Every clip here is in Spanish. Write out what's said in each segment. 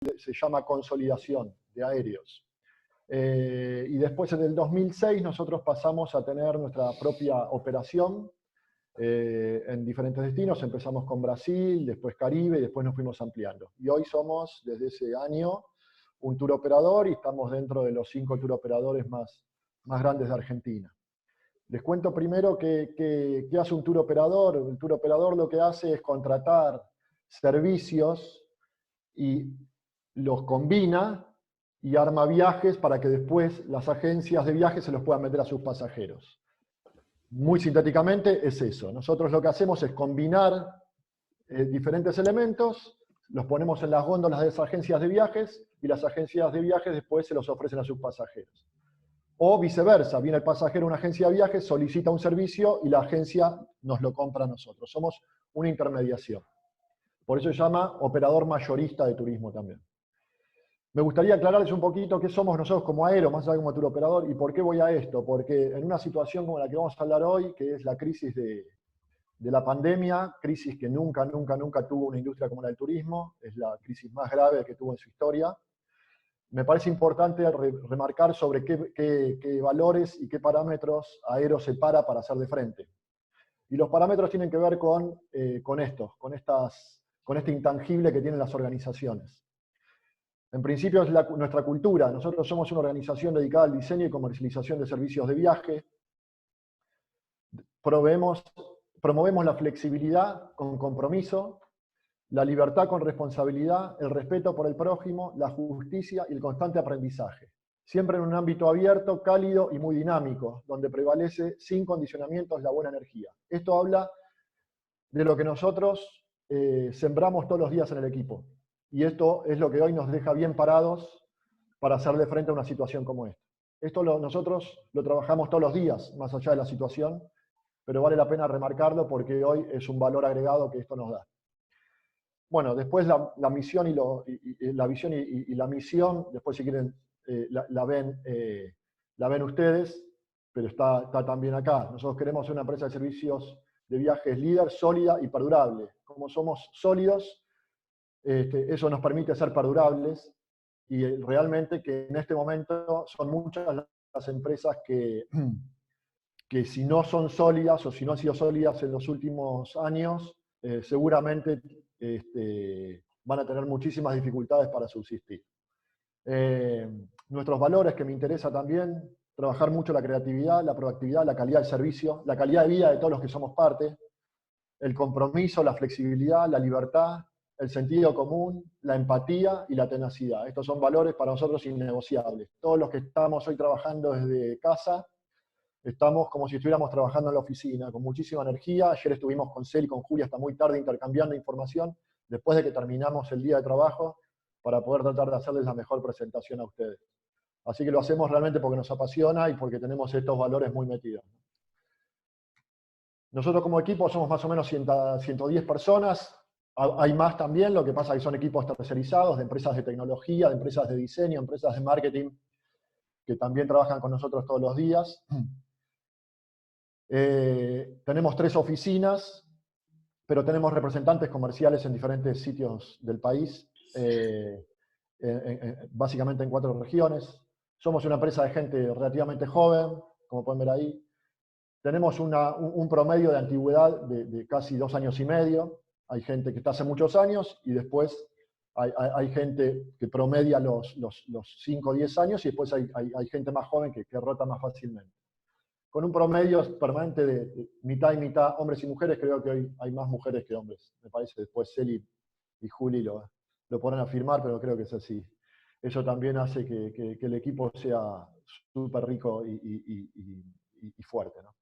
se llama consolidación de aéreos. Y después en el 2006 nosotros pasamos a tener nuestra propia operación en diferentes destinos. Empezamos con Brasil, después Caribe, y después nos fuimos ampliando. Y hoy somos, desde ese año, un tour operador y estamos dentro de los 5 tour operadores más grandes de Argentina. Les cuento primero qué hace un tour operador. El tour operador lo que hace es contratar servicios y los combina y arma viajes para que después las agencias de viajes se los puedan vender a sus pasajeros. Muy sintéticamente es eso. Nosotros lo que hacemos es combinar diferentes elementos, los ponemos en las góndolas de esas agencias de viajes y las agencias de viajes después se los ofrecen a sus pasajeros. O viceversa, viene el pasajero a una agencia de viajes, solicita un servicio y la agencia nos lo compra a nosotros. Somos una intermediación. Por eso se llama operador mayorista de turismo también. Me gustaría aclararles un poquito qué somos nosotros como Aero, más allá como tour operador, y por qué voy a esto. Porque en una situación como la que vamos a hablar hoy, que es la crisis de la pandemia, crisis que nunca tuvo una industria como la del turismo, es la crisis más grave que tuvo en su historia, me parece importante remarcar sobre qué valores y qué parámetros Aero se para hacer de frente. Y los parámetros tienen que ver con este intangible que tienen las organizaciones. En principio es nuestra cultura. Nosotros somos una organización dedicada al diseño y comercialización de servicios de viaje. Promovemos la flexibilidad con compromiso, la libertad con responsabilidad, el respeto por el prójimo, la justicia y el constante aprendizaje. Siempre en un ámbito abierto, cálido y muy dinámico, donde prevalece sin condicionamientos la buena energía. Esto habla de lo que nosotros sembramos todos los días en el equipo. Y esto es lo que hoy nos deja bien parados para hacerle frente a una situación como esta. Esto nosotros lo trabajamos todos los días, más allá de la situación, pero vale la pena remarcarlo porque hoy es un valor agregado que esto nos da. Bueno, después la misión y la visión y la misión, después si quieren la ven ustedes, pero está también acá. Nosotros queremos ser una empresa de servicios de viajes líder, sólida y perdurable. Como somos sólidos, eso nos permite ser perdurables y realmente que en este momento son muchas las empresas que si no son sólidas o si no han sido sólidas en los últimos años, seguramente van a tener muchísimas dificultades para subsistir. Nuestros valores, que me interesa también, trabajar mucho la creatividad, la proactividad, la calidad del servicio, la calidad de vida de todos los que somos parte, el compromiso, la flexibilidad, la libertad, el sentido común, la empatía y la tenacidad. Estos son valores para nosotros innegociables. Todos los que estamos hoy trabajando desde casa, estamos como si estuviéramos trabajando en la oficina, con muchísima energía. Ayer estuvimos con Cel y con Julia hasta muy tarde intercambiando información, después de que terminamos el día de trabajo, para poder tratar de hacerles la mejor presentación a ustedes. Así que lo hacemos realmente porque nos apasiona y porque tenemos estos valores muy metidos. Nosotros como equipo somos más o menos 110 personas. Hay más también, lo que pasa es que son equipos tercerizados, de empresas de tecnología, de empresas de diseño, empresas de marketing, que también trabajan con nosotros todos los días. Tenemos 3 oficinas, pero tenemos representantes comerciales en diferentes sitios del país, básicamente en 4 regiones. Somos una empresa de gente relativamente joven, como pueden ver ahí. Tenemos un promedio de antigüedad de casi 2 años y medio. Hay gente que está hace muchos años y después hay gente que promedia los 5 o 10 años y después hay gente más joven que rota más fácilmente. Con un promedio permanente de mitad y mitad, hombres y mujeres, creo que hoy hay más mujeres que hombres. Me parece, después Celi y Juli lo podrán afirmar, pero creo que es así. Eso también hace que el equipo sea súper rico y fuerte, ¿no?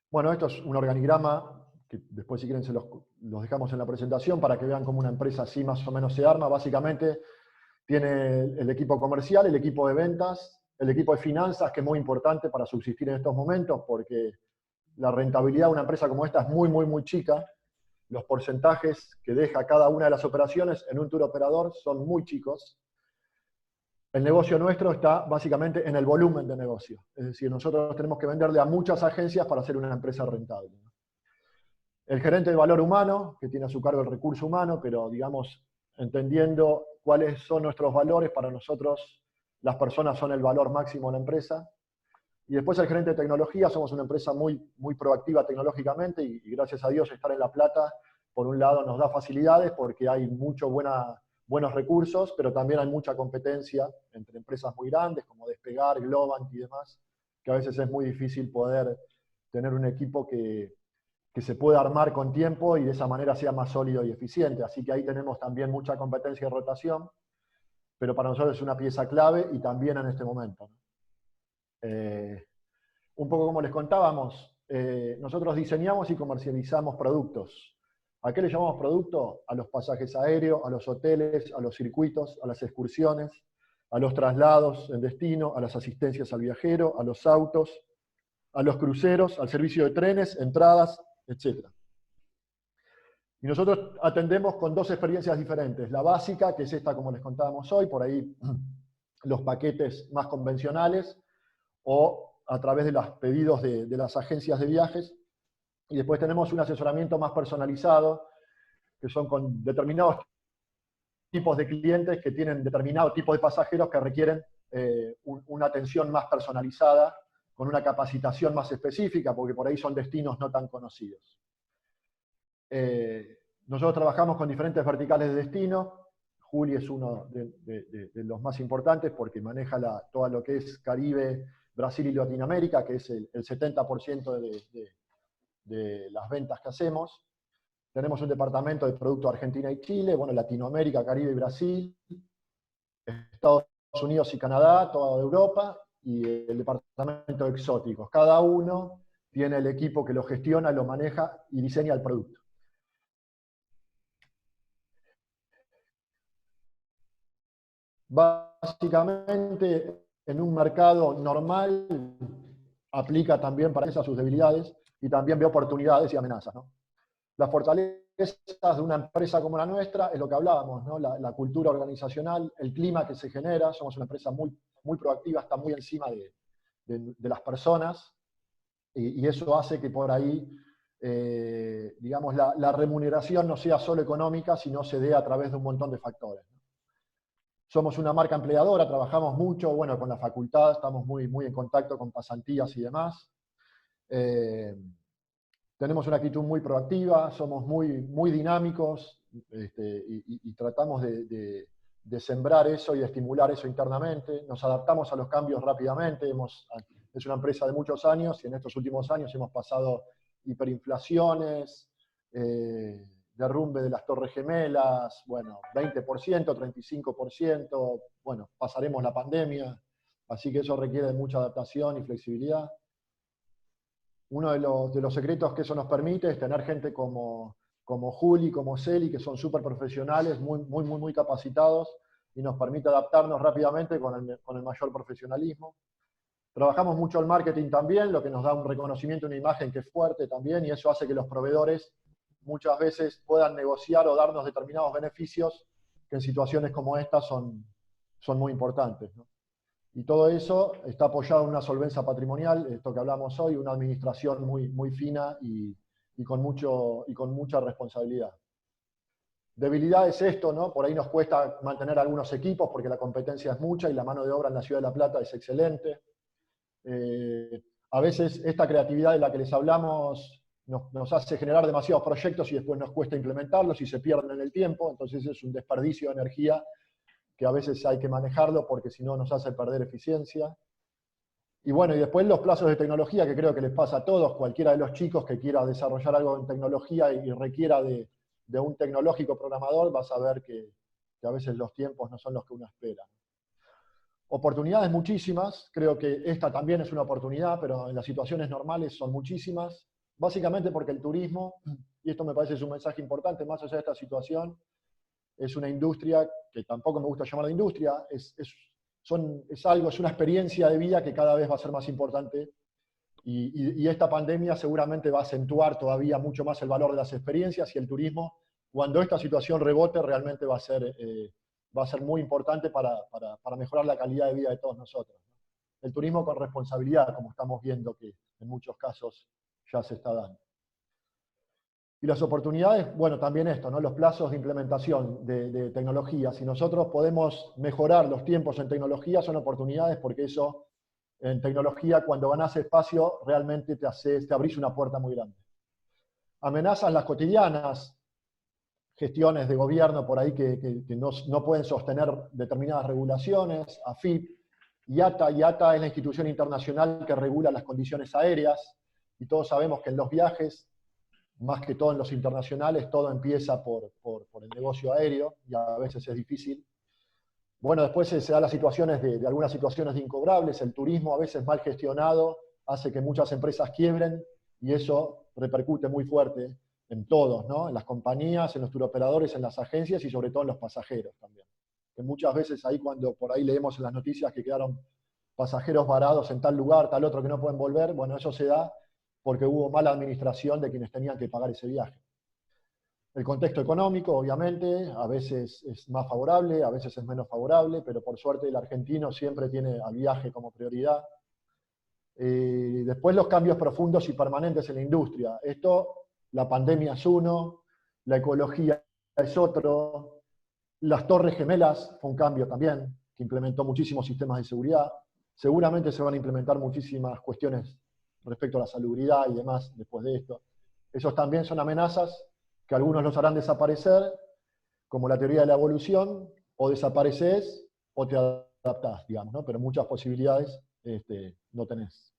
Bueno, esto es un organigrama que después si quieren se los dejamos en la presentación para que vean cómo una empresa así más o menos se arma. Básicamente tiene el equipo comercial, el equipo de ventas, el equipo de finanzas, que es muy importante para subsistir en estos momentos, porque la rentabilidad de una empresa como esta es muy chica. Los porcentajes que deja cada una de las operaciones en un tour operador son muy chicos. El negocio nuestro está básicamente en el volumen de negocio. Es decir, nosotros tenemos que venderle a muchas agencias para hacer una empresa rentable. El gerente de valor humano, que tiene a su cargo el recurso humano, pero digamos, entendiendo cuáles son nuestros valores. Para nosotros las personas son el valor máximo de la empresa. Y después el gerente de tecnología, somos una empresa muy proactiva tecnológicamente y gracias a Dios estar en La Plata, por un lado nos da facilidades porque hay buenos recursos, pero también hay mucha competencia entre empresas muy grandes como Despegar, Globant y demás, que a veces es muy difícil poder tener un equipo que se pueda armar con tiempo y de esa manera sea más sólido y eficiente. Así que ahí tenemos también mucha competencia y rotación, pero para nosotros es una pieza clave y también en este momento, ¿no? Un poco como les contábamos, nosotros diseñamos y comercializamos productos. ¿A qué le llamamos producto? A los pasajes aéreos, a los hoteles, a los circuitos, a las excursiones, a los traslados en destino, a las asistencias al viajero, a los autos, a los cruceros, al servicio de trenes, entradas, etc. Y nosotros atendemos con dos experiencias diferentes. La básica, que es esta como les contábamos hoy, por ahí los paquetes más convencionales, o a través de los pedidos de las agencias de viajes. Y después tenemos un asesoramiento más personalizado, que son con determinados tipos de clientes que tienen determinado tipo de pasajeros que requieren una atención más personalizada, con una capacitación más específica, porque por ahí son destinos no tan conocidos. Nosotros trabajamos con diferentes verticales de destino. Juli es uno de los más importantes porque maneja todo lo que es Caribe, Brasil y Latinoamérica, que es el 70% de las ventas que hacemos. Tenemos un departamento de producto Argentina y Chile, bueno, Latinoamérica, Caribe y Brasil, Estados Unidos y Canadá, toda Europa, y el departamento de exóticos. Cada uno tiene el equipo que lo gestiona, lo maneja y diseña el producto. Básicamente, en un mercado normal, aplica también para esas sus debilidades y también ve oportunidades y amenazas, ¿no? Las fortalezas de una empresa como la nuestra es lo que hablábamos, ¿no? La cultura organizacional, el clima que se genera. Somos una empresa muy proactiva, está muy encima de las personas, y eso hace que por ahí, digamos, la remuneración no sea solo económica, sino se dé a través de un montón de factores. Somos una marca empleadora, trabajamos mucho, bueno, con la facultad, estamos muy en contacto con pasantías y demás. Tenemos una actitud muy proactiva, somos muy dinámicos, y tratamos de sembrar eso y de estimular eso internamente. Nos adaptamos a los cambios rápidamente. Es una empresa de muchos años y en estos últimos años hemos pasado hiperinflaciones, derrumbe de las Torres Gemelas, bueno, 20%, 35%, bueno, pasaremos la pandemia, así que eso requiere de mucha adaptación y flexibilidad. Uno de los secretos que eso nos permite es tener gente como Juli, como Celi, que son súper profesionales, muy capacitados, y nos permite adaptarnos rápidamente con el mayor profesionalismo. Trabajamos mucho el marketing también, lo que nos da un reconocimiento, una imagen que es fuerte también, y eso hace que los proveedores muchas veces puedan negociar o darnos determinados beneficios que en situaciones como esta son muy importantes, ¿no? Y todo eso está apoyado en una solvencia patrimonial, esto que hablamos hoy, una administración muy fina y con mucha responsabilidad. Debilidad es esto, ¿no? Por ahí nos cuesta mantener algunos equipos porque la competencia es mucha y la mano de obra en la Ciudad de La Plata es excelente. A veces esta creatividad de la que les hablamos nos hace generar demasiados proyectos y después nos cuesta implementarlos y se pierden en el tiempo, entonces es un desperdicio de energía que a veces hay que manejarlo porque si no nos hace perder eficiencia. Y bueno, y después los plazos de tecnología, que creo que les pasa a todos, cualquiera de los chicos que quiera desarrollar algo en tecnología y requiera de un tecnológico programador, vas a ver que a veces los tiempos no son los que uno espera. Oportunidades muchísimas, creo que esta también es una oportunidad, pero en las situaciones normales son muchísimas, básicamente porque el turismo, y esto me parece es un mensaje importante, más allá de esta situación, es una industria que tampoco me gusta llamar de industria, es una experiencia de vida que cada vez va a ser más importante, y esta pandemia seguramente va a acentuar todavía mucho más el valor de las experiencias, y el turismo, cuando esta situación rebote, realmente va a ser muy importante para mejorar la calidad de vida de todos nosotros. El turismo con responsabilidad, como estamos viendo que en muchos casos ya se está dando. Y las oportunidades, bueno, también esto, ¿no? Los plazos de implementación de tecnología. Si nosotros podemos mejorar los tiempos en tecnología, son oportunidades porque eso, en tecnología, cuando ganás espacio, realmente te abrís una puerta muy grande. Amenazas las cotidianas, gestiones de gobierno por ahí que no pueden sostener determinadas regulaciones, AFIP, IATA. IATA es la institución internacional que regula las condiciones aéreas, y todos sabemos que en los viajes, más que todo en los internacionales, todo empieza por el negocio aéreo, y a veces es difícil. Bueno, después se dan las situaciones de algunas situaciones de incobrables, el turismo a veces mal gestionado hace que muchas empresas quiebren, y eso repercute muy fuerte en todos, ¿no? En las compañías, en los turoperadores, en las agencias y sobre todo en los pasajeros también. Que muchas veces ahí cuando por ahí leemos en las noticias que quedaron pasajeros varados en tal lugar, tal otro que no pueden volver, bueno, eso se da porque hubo mala administración de quienes tenían que pagar ese viaje. El contexto económico, obviamente, a veces es más favorable, a veces es menos favorable, pero por suerte el argentino siempre tiene al viaje como prioridad. Después los cambios profundos y permanentes en la industria. Esto, la pandemia es uno, la ecología es otro, las torres gemelas fue un cambio también, que implementó muchísimos sistemas de seguridad. Seguramente se van a implementar muchísimas cuestiones respecto a la salubridad y demás después de esto. Esos también son amenazas que algunos los harán desaparecer, como la teoría de la evolución, o desapareces o te adaptás, digamos, ¿no? Pero muchas posibilidades no tenés.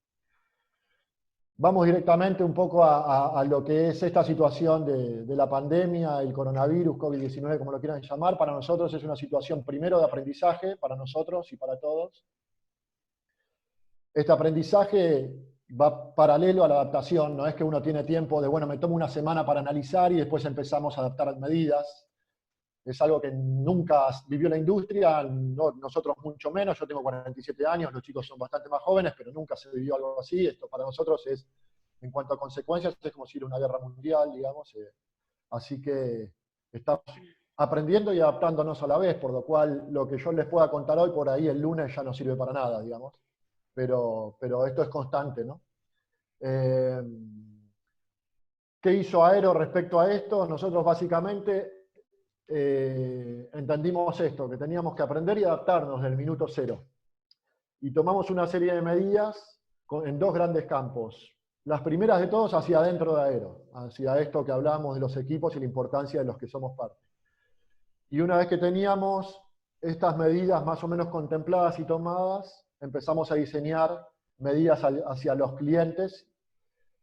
Vamos directamente un poco a lo que es esta situación de la pandemia, el coronavirus, COVID-19, como lo quieran llamar. Para nosotros es una situación primero de aprendizaje, para nosotros y para todos. Este aprendizaje va paralelo a la adaptación, no es que uno tiene tiempo de, bueno, me tomo una semana para analizar y después empezamos a adaptar medidas. Es algo que nunca vivió la industria, nosotros mucho menos. Yo tengo 47 años, los chicos son bastante más jóvenes, pero nunca se vivió algo así. Esto para nosotros es, en cuanto a consecuencias, es como si era una guerra mundial, digamos. Así que estamos aprendiendo y adaptándonos a la vez, por lo cual lo que yo les pueda contar hoy, por ahí el lunes ya no sirve para nada, digamos. Pero esto es constante, ¿no? ¿Qué hizo Aero respecto a esto? Nosotros básicamente entendimos esto, que teníamos que aprender y adaptarnos del minuto cero. Y tomamos una serie de medidas en dos grandes campos. Las primeras de todos hacia adentro de Aero, hacia esto que hablamos de los equipos y la importancia de los que somos parte. Y una vez que teníamos estas medidas más o menos contempladas y tomadas, empezamos a diseñar medidas hacia los clientes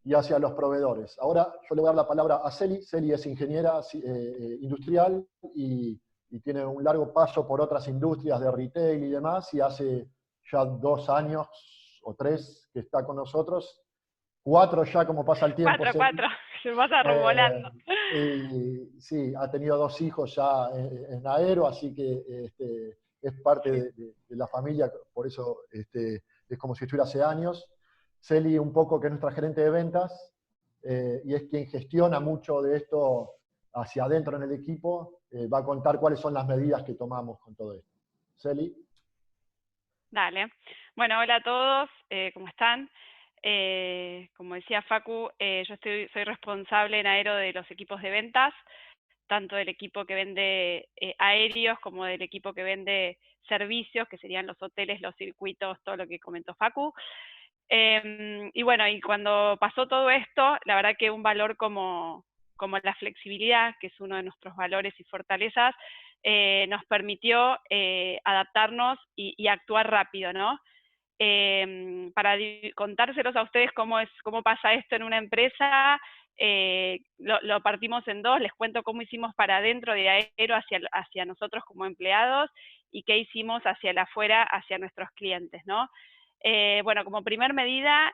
y hacia los proveedores. Ahora yo le voy a dar la palabra a Celi. Celi es ingeniera industrial y tiene un largo paso por otras industrias de retail y demás, y hace ya 2 años o 3 que está con nosotros, 4 ya como pasa el tiempo. Cuatro, se pasa volando. Sí, ha tenido 2 hijos ya en Aero, así que es parte de la familia, por eso es como si estuviera hace años. Celi un poco que es nuestra gerente de ventas, y es quien gestiona mucho de esto hacia adentro en el equipo, va a contar cuáles son las medidas que tomamos con todo esto. Celi. Dale. Bueno, hola a todos, ¿cómo están? Como decía Facu, yo soy responsable en Aero de los equipos de ventas, tanto del equipo que vende aéreos como del equipo que vende servicios, que serían los hoteles, los circuitos, todo lo que comentó Facu. Y bueno, y cuando pasó todo esto, la verdad que un valor como la flexibilidad, que es uno de nuestros valores y fortalezas, nos permitió adaptarnos y actuar rápido, ¿no? Para contárselos a ustedes cómo pasa esto en una empresa, lo partimos en dos. Les cuento cómo hicimos para adentro de Aero hacia nosotros como empleados y qué hicimos hacia el afuera, hacia nuestros clientes, ¿no? Bueno, como primer medida,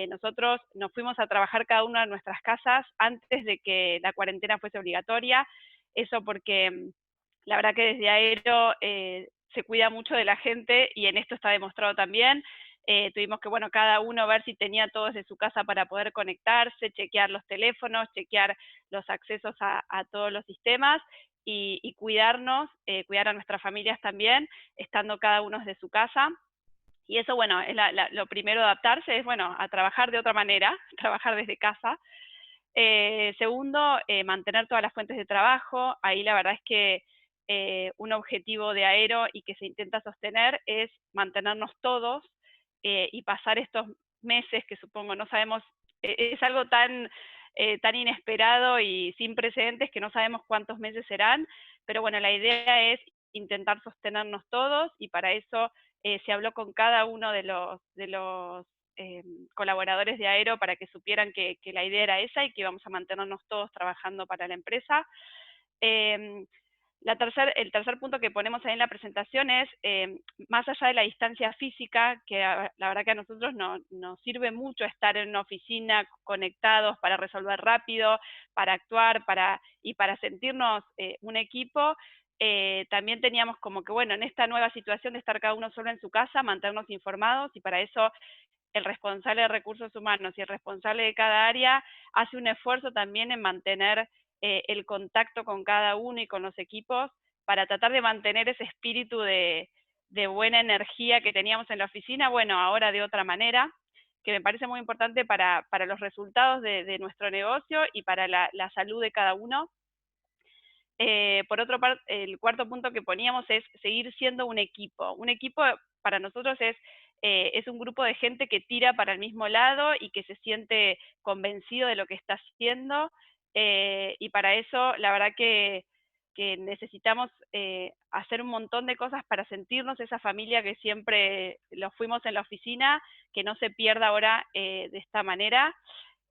nosotros nos fuimos a trabajar cada una de nuestras casas antes de que la cuarentena fuese obligatoria. Eso porque la verdad que desde Aero se cuida mucho de la gente y en esto está demostrado también. Tuvimos que, bueno, cada uno ver si tenía todo desde su casa para poder conectarse, chequear los teléfonos, chequear los accesos a todos los sistemas y cuidarnos, cuidar a nuestras familias también, estando cada uno desde su casa. Y eso, bueno, es lo primero de adaptarse, es, bueno, a trabajar de otra manera, trabajar desde casa. Segundo, mantener todas las fuentes de trabajo. Ahí la verdad es que un objetivo de Aero y que se intenta sostener es mantenernos todos y pasar estos meses que supongo no sabemos, es algo tan inesperado y sin precedentes que no sabemos cuántos meses serán, pero bueno, la idea es intentar sostenernos todos y para eso se habló con cada uno de los colaboradores de Aero para que supieran que la idea era esa y que íbamos a mantenernos todos trabajando para la empresa. El tercer punto que ponemos ahí en la presentación es, más allá de la distancia física, que la verdad que a nosotros nos sirve mucho estar en una oficina conectados para resolver rápido, para actuar y para sentirnos un equipo, también teníamos como que, bueno, en esta nueva situación de estar cada uno solo en su casa, mantenernos informados y para eso el responsable de recursos humanos y el responsable de cada área hace un esfuerzo también en mantener el contacto con cada uno y con los equipos para tratar de mantener ese espíritu de buena energía que teníamos en la oficina, bueno, ahora de otra manera, que me parece muy importante para los resultados de nuestro negocio y para la salud de cada uno. Por otra parte, el cuarto punto que poníamos es seguir siendo un equipo. Un equipo para nosotros es un grupo de gente que tira para el mismo lado y que se siente convencido de lo que está haciendo. Y para eso, la verdad que necesitamos hacer un montón de cosas para sentirnos esa familia que siempre lo fuimos en la oficina, que no se pierda ahora de esta manera.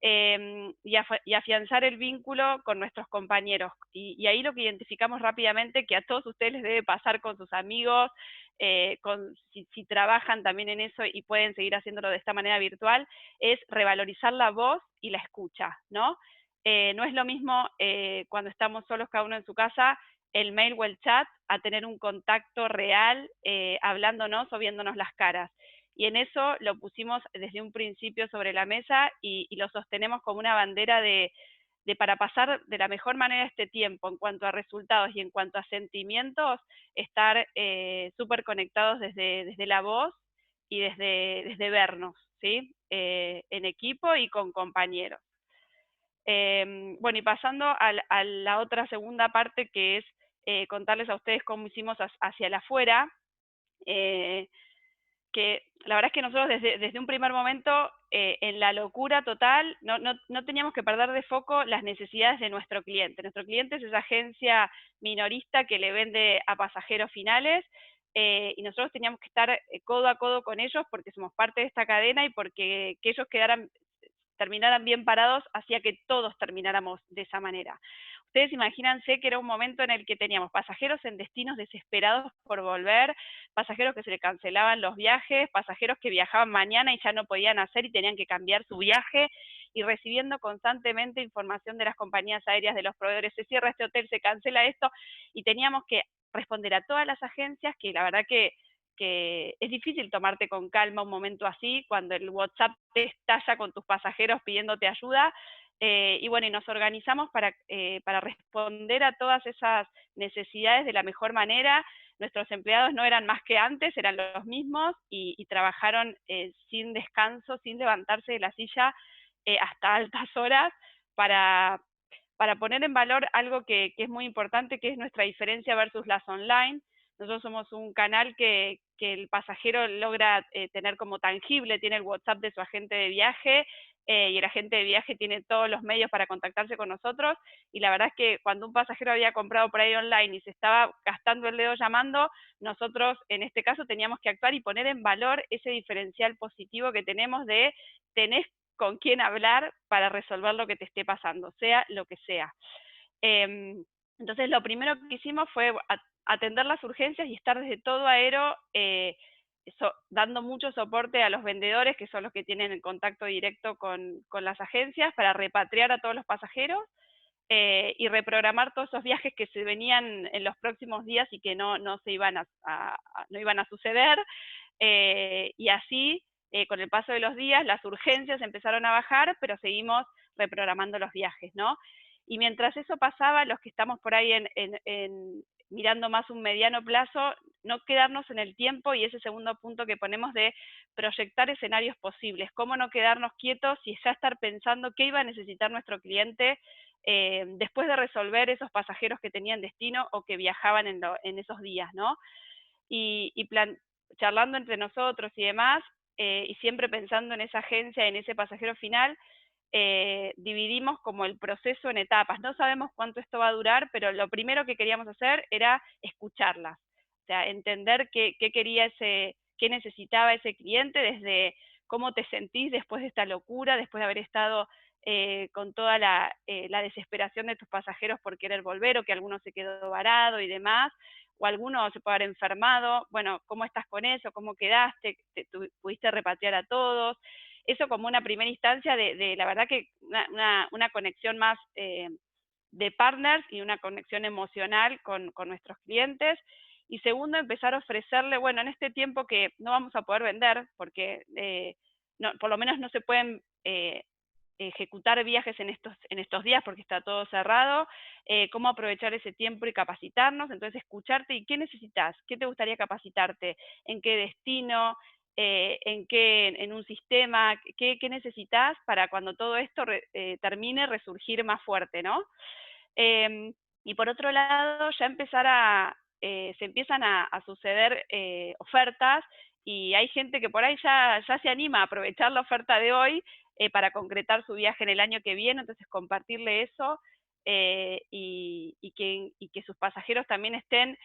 Y afianzar el vínculo con nuestros compañeros. Y ahí lo que identificamos rápidamente, que a todos ustedes les debe pasar con sus amigos, si trabajan también en eso y pueden seguir haciéndolo de esta manera virtual, es revalorizar la voz y la escucha, ¿no? No es lo mismo cuando estamos solos cada uno en su casa, el mail o el chat, a tener un contacto real, hablándonos o viéndonos las caras. Y en eso lo pusimos desde un principio sobre la mesa y lo sostenemos como una bandera de para pasar de la mejor manera este tiempo en cuanto a resultados y en cuanto a sentimientos, estar súper conectados desde la voz y desde vernos, ¿sí? En equipo y con compañeros. Bueno, y pasando a la otra segunda parte, que es contarles a ustedes cómo hicimos hacia el afuera, que la verdad es que nosotros desde un primer momento, en la locura total, no teníamos que perder de foco las necesidades de nuestro cliente. Nuestro cliente es esa agencia minorista que le vende a pasajeros finales, y nosotros teníamos que estar codo a codo con ellos porque somos parte de esta cadena y porque que ellos terminaran bien parados hacía que todos termináramos de esa manera. Ustedes imagínense que era un momento en el que teníamos pasajeros en destinos desesperados por volver, pasajeros que se les cancelaban los viajes, pasajeros que viajaban mañana y ya no podían hacer y tenían que cambiar su viaje, y recibiendo constantemente información de las compañías aéreas, de los proveedores, se cierra este hotel, se cancela esto, y teníamos que responder a todas las agencias, que la verdad que es difícil tomarte con calma un momento así, cuando el WhatsApp te estalla con tus pasajeros pidiéndote ayuda. Y bueno, y nos organizamos para responder a todas esas necesidades de la mejor manera. Nuestros empleados no eran más que antes, eran los mismos y trabajaron sin descanso, sin levantarse de la silla hasta altas horas para poner en valor algo que es muy importante, que es nuestra diferencia versus las online. Nosotros somos un canal que el pasajero logra tener como tangible, tiene el WhatsApp de su agente de viaje, y el agente de viaje tiene todos los medios para contactarse con nosotros, y la verdad es que cuando un pasajero había comprado por ahí online y se estaba gastando el dedo llamando, nosotros en este caso teníamos que actuar y poner en valor ese diferencial positivo que tenemos de tenés con quién hablar para resolver lo que te esté pasando, sea lo que sea. Entonces lo primero que hicimos fue atender las urgencias y estar desde todo Aero dando mucho soporte a los vendedores, que son los que tienen el contacto directo con las agencias, para repatriar a todos los pasajeros y reprogramar todos esos viajes que se venían en los próximos días y que no iban a suceder. Y así, con el paso de los días, las urgencias empezaron a bajar, pero seguimos reprogramando los viajes, ¿no? Y mientras eso pasaba, los que estamos por ahí mirando más un mediano plazo, no quedarnos en el tiempo, y ese segundo punto que ponemos de proyectar escenarios posibles, cómo no quedarnos quietos y ya estar pensando qué iba a necesitar nuestro cliente después de resolver esos pasajeros que tenían destino o que viajaban en esos días, ¿no? Y charlando entre nosotros y demás, y siempre pensando en esa agencia, en ese pasajero final, dividimos como el proceso en etapas. No sabemos cuánto esto va a durar, pero lo primero que queríamos hacer era escucharlas. O sea, entender qué quería qué necesitaba ese cliente, desde cómo te sentís después de esta locura, después de haber estado con toda la desesperación de tus pasajeros por querer volver, o que alguno se quedó varado y demás, o alguno se puede haber enfermado. Bueno, ¿cómo estás con eso? ¿Cómo quedaste? ¿Pudiste repatriar a todos? Eso como una primera instancia de la verdad que una conexión más de partners y una conexión emocional con nuestros clientes. Y segundo, empezar a ofrecerle, bueno, en este tiempo que no vamos a poder vender, porque no, por lo menos no se pueden ejecutar viajes en estos días porque está todo cerrado, cómo aprovechar ese tiempo y capacitarnos. Entonces, escucharte y qué necesitas, qué te gustaría capacitarte, en qué destino, en un sistema, qué necesitas para cuando todo esto termine, resurgir más fuerte, ¿no? Y por otro lado, ya se empiezan a suceder ofertas, y hay gente que por ahí ya se anima a aprovechar la oferta de hoy para concretar su viaje en el año que viene. Entonces compartirle eso, y que sus pasajeros también estén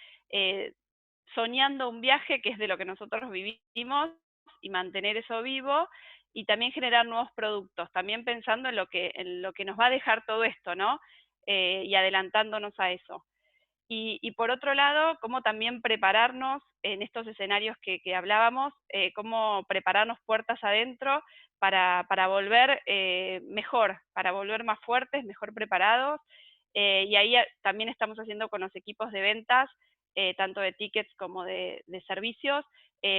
soñando un viaje, que es de lo que nosotros vivimos, y mantener eso vivo, y también generar nuevos productos, también pensando en lo que nos va a dejar todo esto, ¿no? Y adelantándonos a eso. Y por otro lado, cómo también prepararnos en estos escenarios que hablábamos, cómo prepararnos puertas adentro para volver mejor, para volver más fuertes, mejor preparados. Y ahí también estamos haciendo con los equipos de ventas, tanto de tickets como de servicios,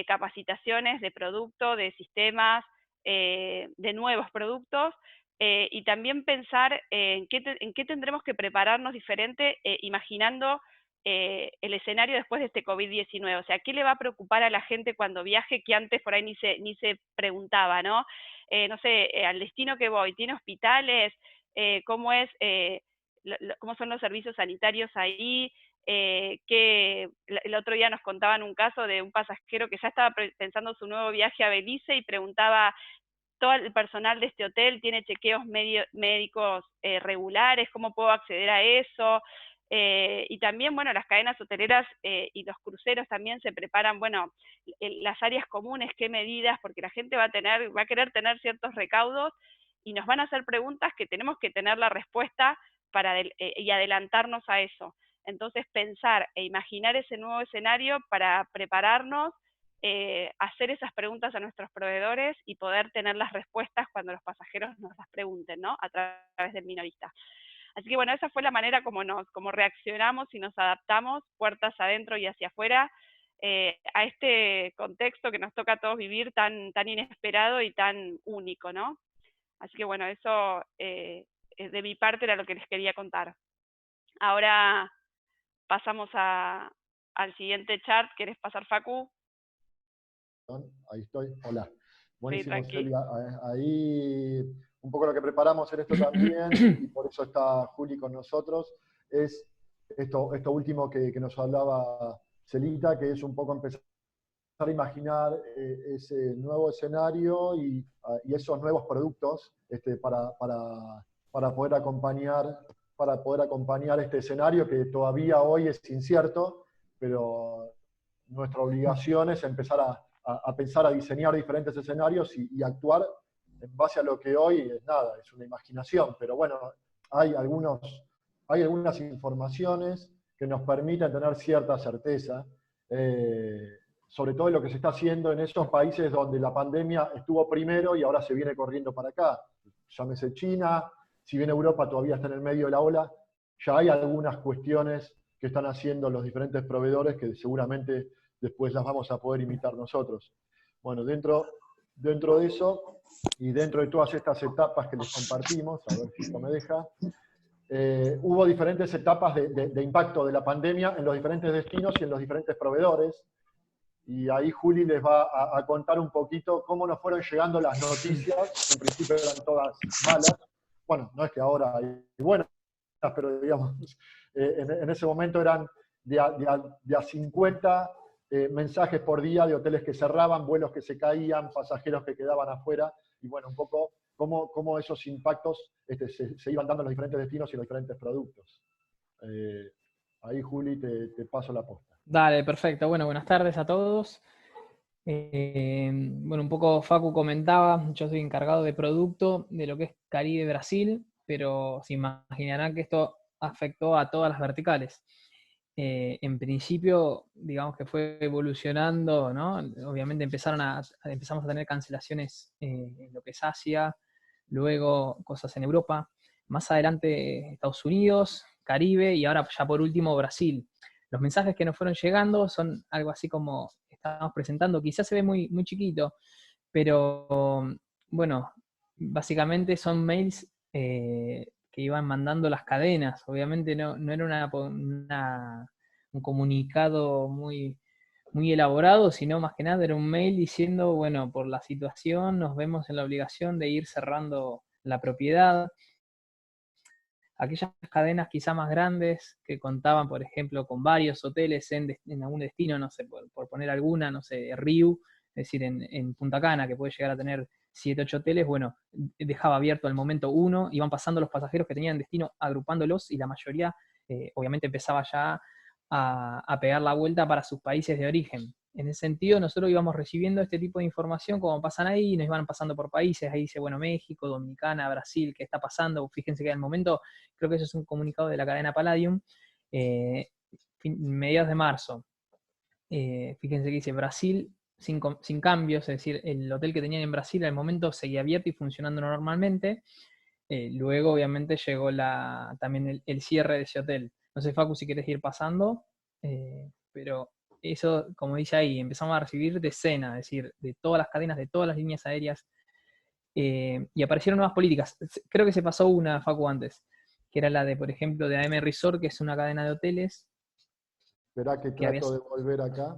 capacitaciones de producto, de sistemas, de nuevos productos, y también pensar en qué tendremos que prepararnos diferente, imaginando el escenario después de este COVID-19. O sea, ¿qué le va a preocupar a la gente cuando viaje que antes por ahí ni se preguntaba, ¿no? No sé, al destino que voy, ¿tiene hospitales? ¿Cómo cómo son los servicios sanitarios ahí? El otro día nos contaban un caso de un pasajero que ya estaba pensando su nuevo viaje a Belice y preguntaba: todo el personal de este hotel tiene chequeos médicos regulares, ¿cómo puedo acceder a eso? Y también, bueno, las cadenas hoteleras y los cruceros también se preparan, bueno, las áreas comunes, qué medidas, porque la gente va a querer tener ciertos recaudos, y nos van a hacer preguntas que tenemos que tener la respuesta y adelantarnos a eso. Entonces, pensar e imaginar ese nuevo escenario para prepararnos, hacer esas preguntas a nuestros proveedores y poder tener las respuestas cuando los pasajeros nos las pregunten, ¿no? A través del minorista. Así que bueno, esa fue la manera como reaccionamos y nos adaptamos, puertas adentro y hacia afuera, a este contexto que nos toca a todos vivir tan inesperado y tan único, ¿no? Así que bueno, eso de mi parte era lo que les quería contar. Ahora pasamos al siguiente chart. ¿Querés pasar, Facu? Ahí estoy, hola. Sí, Buenísimo, tranqui. Celia. Ahí un poco lo que preparamos en esto también, y por eso está Juli con nosotros, es esto último que nos hablaba Celita, que es un poco empezar a imaginar ese nuevo escenario y esos nuevos productos para poder acompañar este escenario que todavía hoy es incierto, pero nuestra obligación es empezar a pensar, a diseñar diferentes escenarios y actuar en base a lo que hoy es nada, es una imaginación, pero bueno, hay algunas informaciones que nos permiten tener cierta certeza, sobre todo en lo que se está haciendo en esos países donde la pandemia estuvo primero y ahora se viene corriendo para acá. Llámese China, si bien Europa todavía está en el medio de la ola, ya hay algunas cuestiones que están haciendo los diferentes proveedores que seguramente después las vamos a poder imitar nosotros. Bueno, dentro de eso y dentro de todas estas etapas que les compartimos, a ver si esto me deja, hubo diferentes etapas de impacto de la pandemia en los diferentes destinos y en los diferentes proveedores. Y ahí Juli les va a contar un poquito cómo nos fueron llegando las noticias. En principio eran todas malas. Bueno, no es que ahora hay buenas, pero digamos, en ese momento eran de a 50 mensajes por día de hoteles que cerraban, vuelos que se caían, pasajeros que quedaban afuera, y bueno, un poco cómo esos impactos se iban dando en los diferentes destinos y los diferentes productos. Ahí, Juli, te paso la posta. Dale, perfecto. Bueno, buenas tardes a todos. Bueno, un poco Facu comentaba, yo soy encargado de producto de lo que es Caribe Brasil, pero se imaginarán que esto afectó a todas las verticales. En principio, digamos que fue evolucionando, ¿no? Obviamente empezamos a tener cancelaciones en lo que es Asia, luego cosas en Europa, más adelante Estados Unidos, Caribe y ahora ya por último Brasil. Los mensajes que nos fueron llegando son algo así como estamos presentando, quizás se ve muy, muy chiquito, pero bueno, básicamente son mails que iban mandando las cadenas. Obviamente no era un comunicado muy, muy elaborado, sino más que nada era un mail diciendo, bueno, por la situación nos vemos en la obligación de ir cerrando la propiedad. Aquellas cadenas quizá más grandes que contaban, por ejemplo, con varios hoteles en algún destino, no sé, por poner alguna, no sé, Riu, es decir, en Punta Cana, que puede llegar a tener 7, 8 hoteles, bueno, dejaba abierto al momento uno, iban pasando los pasajeros que tenían destino agrupándolos y la mayoría, obviamente, empezaba ya a pegar la vuelta para sus países de origen. En ese sentido, nosotros íbamos recibiendo este tipo de información como pasan ahí, y nos iban pasando por países, ahí dice, bueno, México, Dominicana, Brasil, ¿qué está pasando? Fíjense que al momento, creo que eso es un comunicado de la cadena Palladium, mediados de marzo. Fíjense que dice Brasil sin cambios, es decir, el hotel que tenían en Brasil al momento seguía abierto y funcionando normalmente. Luego, obviamente, llegó también el cierre de ese hotel. No sé, Facu, si quieres ir pasando, pero eso, como dice ahí, empezamos a recibir decenas, es decir, de todas las cadenas, de todas las líneas aéreas, y aparecieron nuevas políticas. Creo que se pasó una, Facu, antes, que era la de, por ejemplo, de AM Resort, que es una cadena de hoteles. Esperá que trato de volver acá.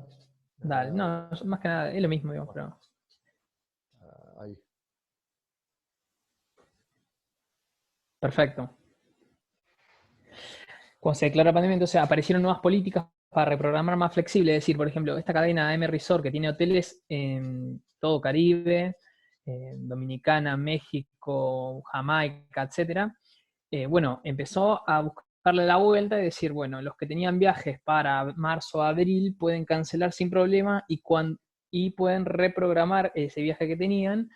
Dale, no, más que nada, es lo mismo, digamos, pero... Ahí. Perfecto. Cuando se declaró la pandemia, entonces aparecieron nuevas políticas para reprogramar más flexible, es decir, por ejemplo, esta cadena AM Resort que tiene hoteles en todo Caribe, Dominicana, México, Jamaica, etc. Bueno, empezó a buscarle la vuelta y decir, bueno, los que tenían viajes para marzo o abril pueden cancelar sin problema y pueden reprogramar ese viaje que tenían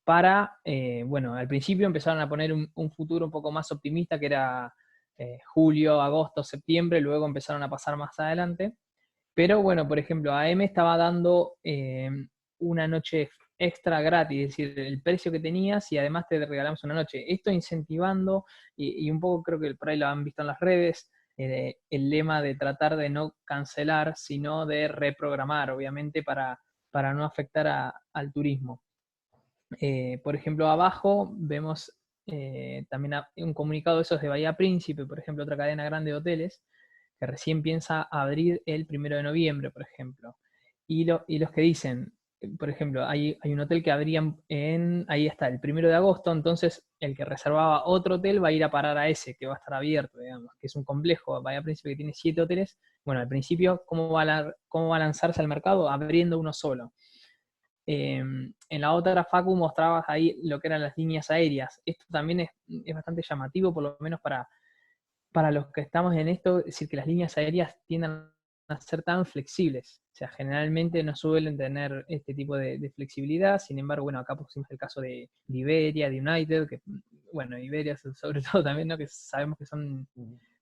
para, bueno, al principio empezaron a poner un futuro un poco más optimista, que era julio, agosto, septiembre, luego empezaron a pasar más adelante. Pero bueno, por ejemplo, AM estaba dando una noche extra gratis, es decir, el precio que tenías y además te regalamos una noche. Esto incentivando, y un poco creo que por ahí lo han visto en las redes, el lema de tratar de no cancelar, sino de reprogramar, obviamente, para no afectar al turismo. Por ejemplo, abajo vemos también un comunicado de esos de Bahía Príncipe, por ejemplo, otra cadena grande de hoteles, que recién piensa abrir el 1 de noviembre, por ejemplo. Y los que dicen, por ejemplo, hay un hotel que abrían ahí está, el 1 de agosto, entonces el que reservaba otro hotel va a ir a parar a ese, que va a estar abierto, digamos, que es un complejo, Bahía Príncipe que tiene 7 hoteles. Bueno, al principio, ¿cómo va a lanzarse al mercado? Abriendo uno solo. En la otra, Facu, mostrabas ahí lo que eran las líneas aéreas. Esto también es bastante llamativo, por lo menos para los que estamos en esto, es decir, que las líneas aéreas tienden a ser tan flexibles. O sea, generalmente no suelen tener este tipo de flexibilidad. Sin embargo, bueno, acá pusimos el caso de Iberia, de United, que, bueno, Iberia sobre todo también, ¿no? Que sabemos que son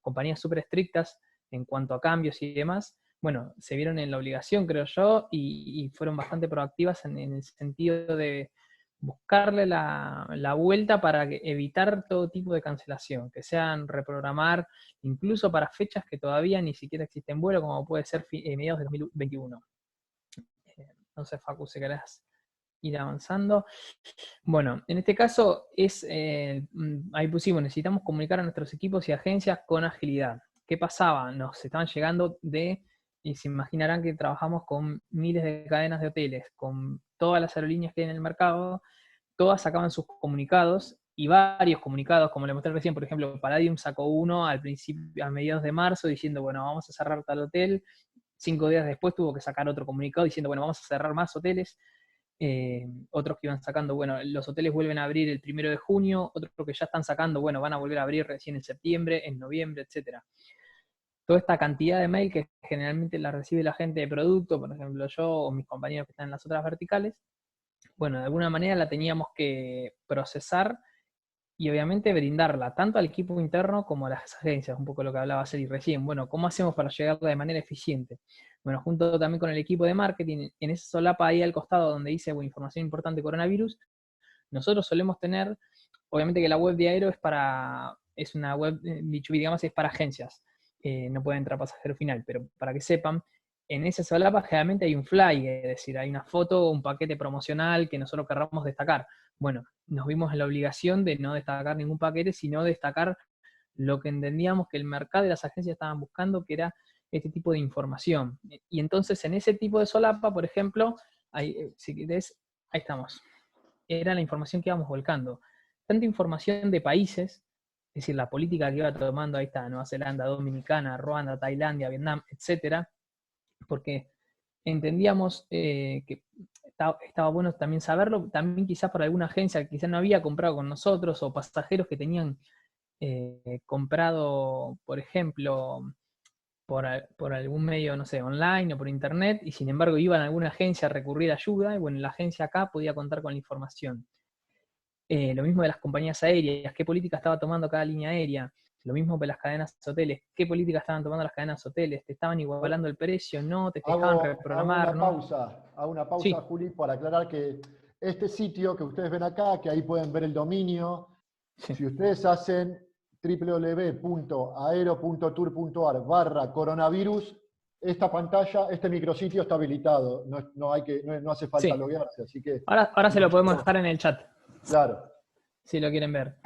compañías súper estrictas en cuanto a cambios y demás. Bueno, se vieron en la obligación, creo yo, y fueron bastante proactivas en el sentido de buscarle la vuelta para evitar todo tipo de cancelación, que sean reprogramar incluso para fechas que todavía ni siquiera existen vuelo, como puede ser mediados de 2021. Entonces, Facu, si querés ir avanzando. Bueno, en este caso ahí pusimos, necesitamos comunicar a nuestros equipos y agencias con agilidad. ¿Qué pasaba? Nos estaban llegando y se imaginarán que trabajamos con miles de cadenas de hoteles, con todas las aerolíneas que hay en el mercado, todas sacaban sus comunicados, y varios comunicados, como le mostré recién, por ejemplo, Palladium sacó uno a mediados de marzo, diciendo, bueno, vamos a cerrar tal hotel. 5 días después tuvo que sacar otro comunicado diciendo, bueno, vamos a cerrar más hoteles. Otros que iban sacando, bueno, los hoteles vuelven a abrir el 1 de junio, otros que ya están sacando, bueno, van a volver a abrir recién en septiembre, en noviembre, etc. Toda esta cantidad de mail que generalmente la recibe la gente de producto, por ejemplo yo o mis compañeros que están en las otras verticales, bueno, de alguna manera la teníamos que procesar y obviamente brindarla tanto al equipo interno como a las agencias, un poco lo que hablaba Celi recién. Bueno, ¿cómo hacemos para llegarla de manera eficiente? Bueno, junto también con el equipo de marketing, en esa solapa ahí al costado donde dice bueno, información importante coronavirus, nosotros solemos tener, obviamente que la web de Aero es una web, B2B, digamos, es para agencias, no puede entrar pasajero final, pero para que sepan, en esa solapa generalmente hay un fly, es decir, hay una foto o un paquete promocional que nosotros querramos destacar. Bueno, nos vimos en la obligación de no destacar ningún paquete, sino destacar lo que entendíamos que el mercado y las agencias estaban buscando, que era este tipo de información. Y entonces en ese tipo de solapa, por ejemplo, si querés, ahí estamos. Era la información que íbamos volcando. Tanta información de países, es decir, la política que iba tomando, ahí está, Nueva Zelanda, Dominicana, Ruanda, Tailandia, Vietnam, etcétera, porque entendíamos que estaba bueno también saberlo, también quizás para alguna agencia que quizás no había comprado con nosotros, o pasajeros que tenían comprado, por ejemplo, por algún medio, no sé, online o por internet, y sin embargo iban a alguna agencia a recurrir a ayuda, y bueno, la agencia acá podía contar con la información. Lo mismo de las compañías aéreas, qué política estaba tomando cada línea aérea. Lo mismo de las cadenas de hoteles, qué política estaban tomando las cadenas de hoteles. ¿Te estaban igualando el precio? ¿No? ¿Te dejaban reprogramar? ¿No? Hago una pausa, Sí, Juli, para aclarar que este sitio que ustedes ven acá, que ahí pueden ver el dominio, sí. si ustedes hacen www.aero.tour.ar/coronavirus, esta pantalla, este micrositio está habilitado, no hace falta Sí. loguearse, así que... Ahora se lo podemos dejar en el chat, Claro. si lo quieren ver.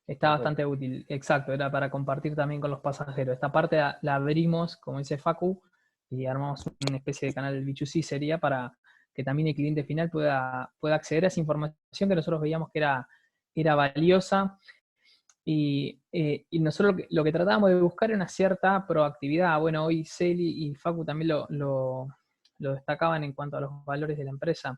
Está bastante útil. Exacto, era para compartir también con los pasajeros. Esta parte la abrimos, como dice Facu, y armamos una especie de canal del B2C, sería para que también el cliente final pueda acceder a esa información que nosotros veíamos que era valiosa. Y nosotros lo que tratábamos de buscar era una cierta proactividad. Bueno, hoy Celi y Facu también lo destacaban en cuanto a los valores de la empresa.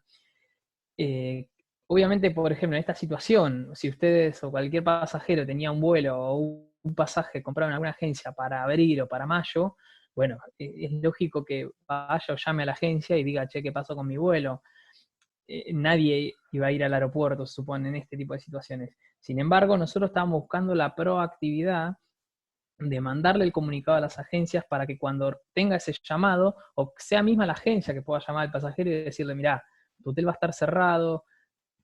Obviamente, por ejemplo, en esta situación, si ustedes o cualquier pasajero tenía un vuelo o un pasaje comprado en alguna agencia para abril o para mayo, bueno, es lógico que vaya o llame a la agencia y diga, che, ¿qué pasó con mi vuelo? Nadie iba a ir al aeropuerto, se supone, en este tipo de situaciones. Sin embargo, nosotros estábamos buscando la proactividad de mandarle el comunicado a las agencias para que cuando tenga ese llamado, o sea misma la agencia que pueda llamar al pasajero y decirle, mirá, tu hotel va a estar cerrado,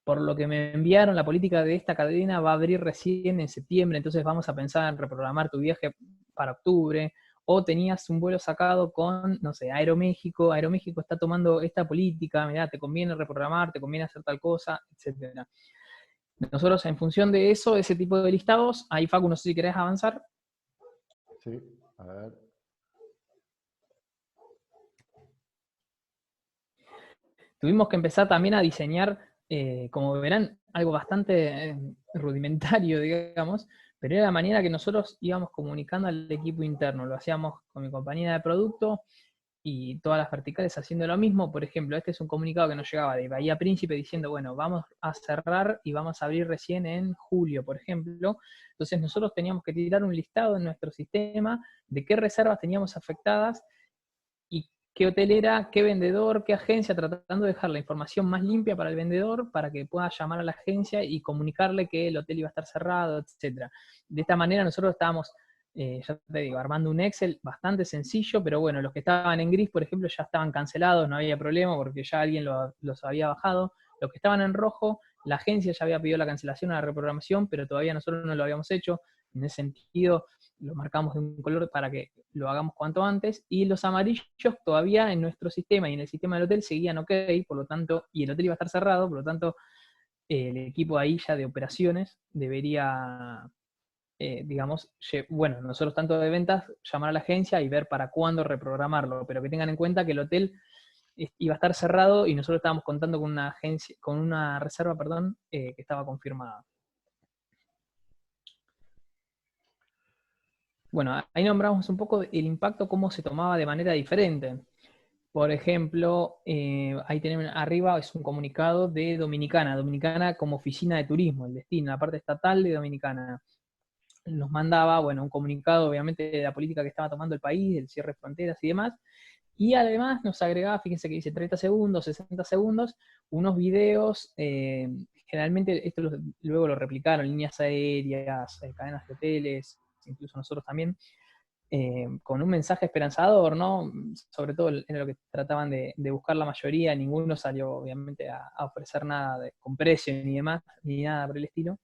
por lo que me enviaron, la política de esta cadena va a abrir recién en septiembre, entonces vamos a pensar en reprogramar tu viaje para octubre, o tenías un vuelo sacado con, no sé, Aeroméxico está tomando esta política, mirá, te conviene reprogramar, te conviene hacer tal cosa, etc. Nosotros, en función de eso, ese tipo de listados, ahí Facu, no sé si querés avanzar. Sí, a ver. Tuvimos que empezar también a diseñar, como verán, algo bastante rudimentario, digamos, pero era la manera que nosotros íbamos comunicando al equipo interno. Lo hacíamos con mi compañía de producto y todas las verticales haciendo lo mismo. Por ejemplo, este es un comunicado que nos llegaba de Bahía Príncipe diciendo, bueno, vamos a cerrar y vamos a abrir recién en julio, por ejemplo. Entonces nosotros teníamos que tirar un listado en nuestro sistema de qué reservas teníamos afectadas y qué hotelera, qué vendedor, qué agencia, tratando de dejar la información más limpia para el vendedor para que pueda llamar a la agencia y comunicarle que el hotel iba a estar cerrado, etc. De esta manera nosotros estábamos, ya te digo, armando un Excel bastante sencillo, pero bueno, los que estaban en gris, por ejemplo, ya estaban cancelados, no había problema porque ya alguien los había bajado. Los que estaban en rojo, la agencia ya había pedido la cancelación o la reprogramación, pero todavía nosotros no lo habíamos hecho. En ese sentido, lo marcamos de un color para que lo hagamos cuanto antes, y los amarillos todavía en nuestro sistema y en el sistema del hotel seguían ok, por lo tanto, y el hotel iba a estar cerrado, por lo tanto, el equipo ahí ya de operaciones debería, digamos, bueno, nosotros tanto de ventas, llamar a la agencia y ver para cuándo reprogramarlo, pero que tengan en cuenta que el hotel iba a estar cerrado y nosotros estábamos contando con una agencia, con una reserva, perdón, que estaba confirmada. Bueno, ahí nombramos un poco el impacto, cómo se tomaba de manera diferente. Por ejemplo, ahí tenemos arriba, es un comunicado de Dominicana, Dominicana como oficina de turismo, el destino, la parte estatal de Dominicana. Nos mandaba, bueno, un comunicado obviamente de la política que estaba tomando el país, del cierre de fronteras y demás, y además nos agregaba, fíjense que dice 30 segundos, 60 segundos, unos videos, generalmente esto luego lo replicaron líneas aéreas, cadenas de hoteles, incluso nosotros también, con un mensaje esperanzador, ¿no? Sobre todo en lo que trataban de buscar la mayoría, ninguno salió obviamente a ofrecer nada con precio ni demás, ni nada por el estilo.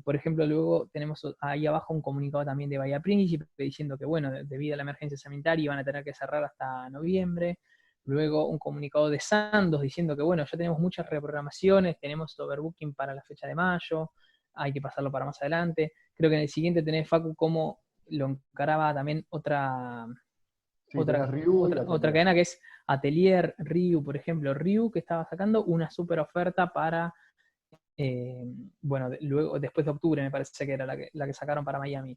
Por ejemplo, luego tenemos ahí abajo un comunicado también de Bahía Príncipe diciendo que, bueno, debido a la emergencia sanitaria van a tener que cerrar hasta noviembre. Luego un comunicado de Sandos diciendo que, bueno, ya tenemos muchas reprogramaciones, tenemos overbooking para la fecha de mayo, hay que pasarlo para más adelante. Creo que en el siguiente tenés, Facu, cómo lo encaraba también otra cadena que es Atelier Riu, por ejemplo. Riu, que estaba sacando una super oferta para... bueno, luego, después de octubre me parece que era la que sacaron para Miami.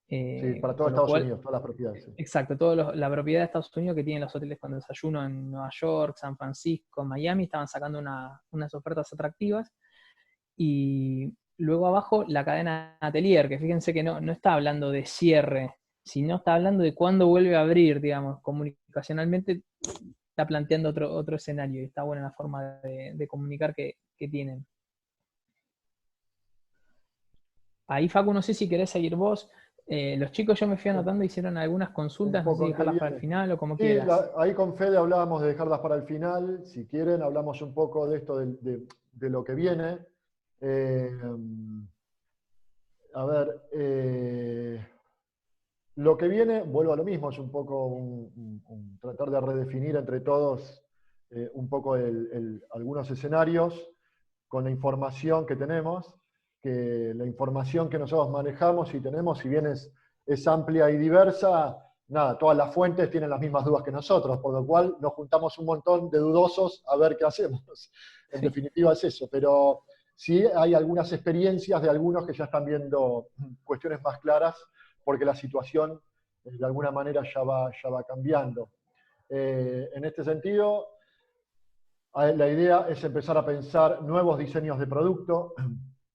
Sí, para todo Estados Unidos, todas las propiedades. Sí. Exacto, toda la propiedad de Estados Unidos que tienen los hoteles con desayuno en Nueva York, San Francisco, Miami, estaban sacando unas ofertas atractivas. Y luego abajo la cadena Atelier, que fíjense que no está hablando de cierre, sino está hablando de cuándo vuelve a abrir, digamos, comunicacionalmente está planteando otro escenario y está buena la forma de comunicar que tienen. Ahí, Facu, no sé si querés seguir vos. Los chicos yo me fui anotando, hicieron algunas consultas, no sé si dejarlas para el final o como quieras. Ahí con Fede hablábamos de dejarlas para el final. Si quieren, hablamos un poco de esto, de lo que viene. A ver, lo que viene, vuelvo a lo mismo, es un poco tratar de redefinir entre todos un poco algunos escenarios con la información que tenemos, que la información que nosotros manejamos y tenemos, si bien es amplia y diversa, nada, todas las fuentes tienen las mismas dudas que nosotros, por lo cual nos juntamos un montón de dudosos a ver qué hacemos. En definitiva es eso, pero sí hay algunas experiencias de algunos que ya están viendo cuestiones más claras, porque la situación de alguna manera ya va cambiando. En este sentido, la idea es empezar a pensar nuevos diseños de producto,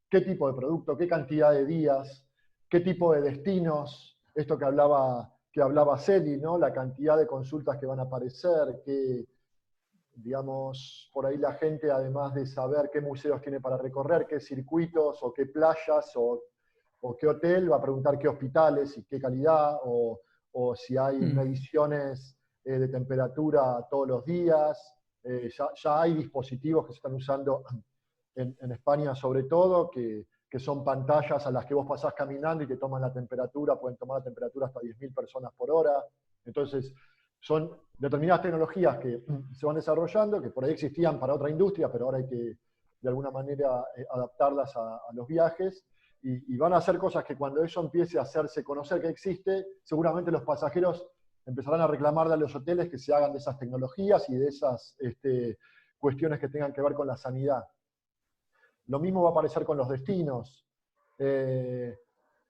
qué tipo de producto, qué cantidad de días, qué tipo de destinos, esto que hablaba Celi, ¿no? La cantidad de consultas que van a aparecer, que, digamos, por ahí la gente, además de saber qué museos tiene para recorrer, qué circuitos o qué playas o qué hotel, va a preguntar qué hospitales y qué calidad, o si hay mediciones de temperatura todos los días. Ya hay dispositivos que se están usando en España sobre todo, que son pantallas a las que vos pasás caminando y te toman la temperatura, pueden tomar la temperatura hasta 10.000 personas por hora. Entonces, son determinadas tecnologías que se van desarrollando, que por ahí existían para otra industria, pero ahora hay que de alguna manera adaptarlas a los viajes, y van a hacer cosas que cuando eso empiece a hacerse conocer que existe, seguramente los pasajeros empezarán a reclamarle a los hoteles que se hagan de esas tecnologías y de esas cuestiones que tengan que ver con la sanidad. Lo mismo va a aparecer con los destinos.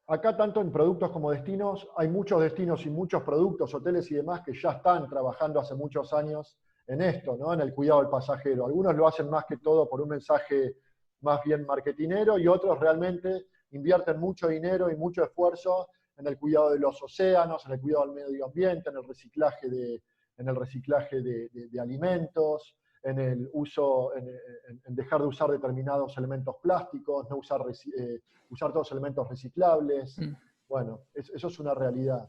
Acá, tanto en productos como destinos, hay muchos destinos y muchos productos, hoteles y demás, que ya están trabajando hace muchos años en esto, ¿no? En el cuidado del pasajero. Algunos lo hacen más que todo por un mensaje más bien marketinero, y otros realmente invierten mucho dinero y mucho esfuerzo en el cuidado de los océanos, en el cuidado del medio ambiente, en el reciclaje de alimentos, en el uso, en dejar de usar determinados elementos plásticos, no usar todos elementos reciclables. Bueno, eso es una realidad.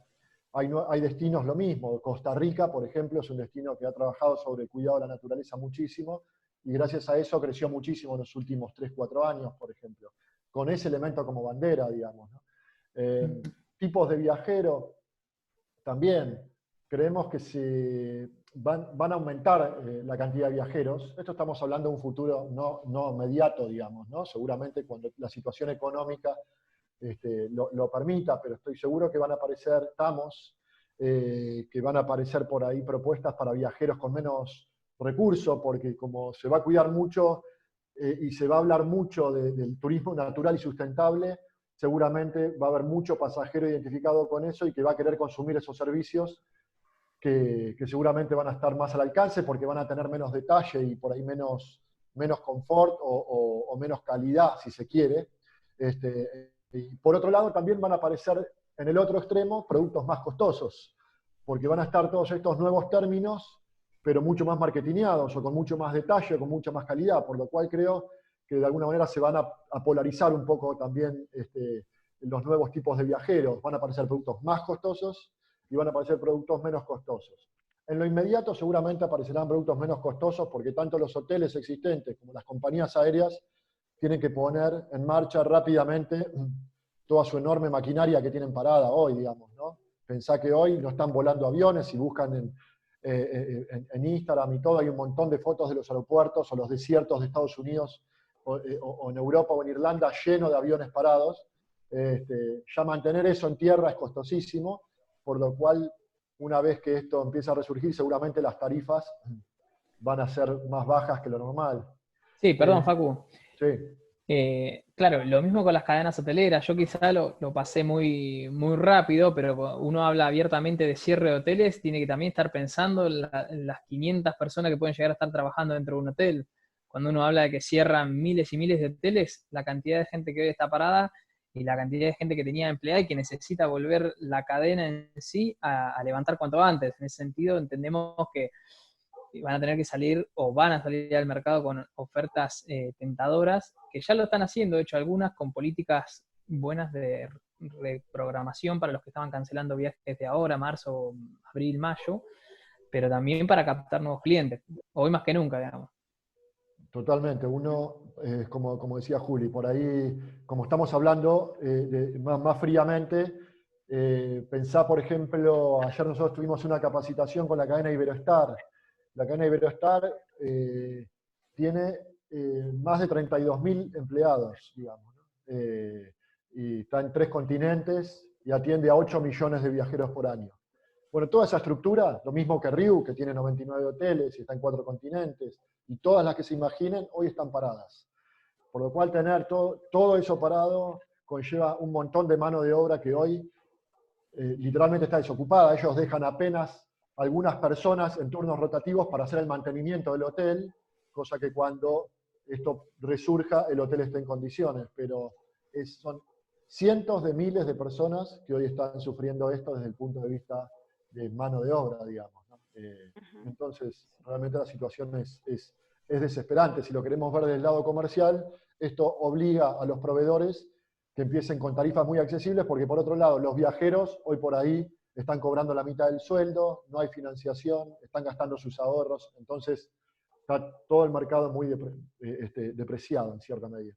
Hay destinos lo mismo. Costa Rica, por ejemplo, es un destino que ha trabajado sobre el cuidado de la naturaleza muchísimo, y gracias a eso creció muchísimo en los últimos 3-4 años, por ejemplo, con ese elemento como bandera, digamos, ¿no? tipos de viajero, también creemos que van a aumentar la cantidad de viajeros. Esto estamos hablando de un futuro no inmediato, digamos, ¿no? Seguramente cuando la situación económica lo permita, pero estoy seguro que van a aparecer que van a aparecer por ahí propuestas para viajeros con menos recursos, porque como se va a cuidar mucho y se va a hablar mucho del turismo natural y sustentable, seguramente va a haber mucho pasajero identificado con eso y que va a querer consumir esos servicios que seguramente van a estar más al alcance porque van a tener menos detalle y por ahí menos confort o menos calidad, si se quiere. Y por otro lado, también van a aparecer en el otro extremo productos más costosos, porque van a estar todos estos nuevos términos, pero mucho más marketingados o con mucho más detalle, o con mucha más calidad, por lo cual creo que de alguna manera se van a polarizar un poco también los nuevos tipos de viajeros. Van a aparecer productos más costosos y van a aparecer productos menos costosos. En lo inmediato seguramente aparecerán productos menos costosos porque tanto los hoteles existentes como las compañías aéreas tienen que poner en marcha rápidamente toda su enorme maquinaria que tienen parada hoy, digamos, ¿no? Pensá que hoy no están volando aviones y buscan en Instagram y todo, hay un montón de fotos de los aeropuertos o los desiertos de Estados Unidos o en Europa o en Irlanda lleno de aviones parados. Ya mantener eso en tierra es costosísimo, por lo cual una vez que esto empieza a resurgir, seguramente las tarifas van a ser más bajas que lo normal. Sí, perdón, Facu. Sí. Claro, lo mismo con las cadenas hoteleras. Yo quizá lo pasé muy, muy rápido, pero uno habla abiertamente de cierre de hoteles, tiene que también estar pensando en las 500 personas que pueden llegar a estar trabajando dentro de un hotel. Cuando uno habla de que cierran miles y miles de hoteles, la cantidad de gente que hoy está parada y la cantidad de gente que tenía empleada y que necesita volver la cadena en sí a levantar cuanto antes. En ese sentido, entendemos que van a tener que salir o van a salir al mercado con ofertas tentadoras, que ya lo están haciendo, de hecho algunas con políticas buenas de reprogramación para los que estaban cancelando viajes de ahora, marzo, abril, mayo, pero también para captar nuevos clientes, hoy más que nunca, digamos. Totalmente, como decía Juli, por ahí, como estamos hablando más fríamente, pensá, por ejemplo, ayer nosotros tuvimos una capacitación con la cadena Iberostar. La cadena Iberostar tiene más de 32.000 empleados, digamos, ¿no? Y está en 3 continentes y atiende a 8 millones de viajeros por año. Bueno, toda esa estructura, lo mismo que Riu, que tiene 99 hoteles y está en 4 continentes, y todas las que se imaginen, hoy están paradas. Por lo cual tener todo eso parado conlleva un montón de mano de obra que hoy literalmente está desocupada. Ellos dejan apenas algunas personas en turnos rotativos para hacer el mantenimiento del hotel, cosa que cuando esto resurja, el hotel esté en condiciones. Pero son cientos de miles de personas que hoy están sufriendo esto desde el punto de vista de mano de obra, digamos, ¿no? Entonces, realmente la situación es desesperante. Si lo queremos ver del lado comercial, esto obliga a los proveedores que empiecen con tarifas muy accesibles, porque por otro lado, los viajeros hoy por ahí están cobrando la mitad del sueldo, no hay financiación, están gastando sus ahorros, entonces está todo el mercado muy depreciado en cierta medida.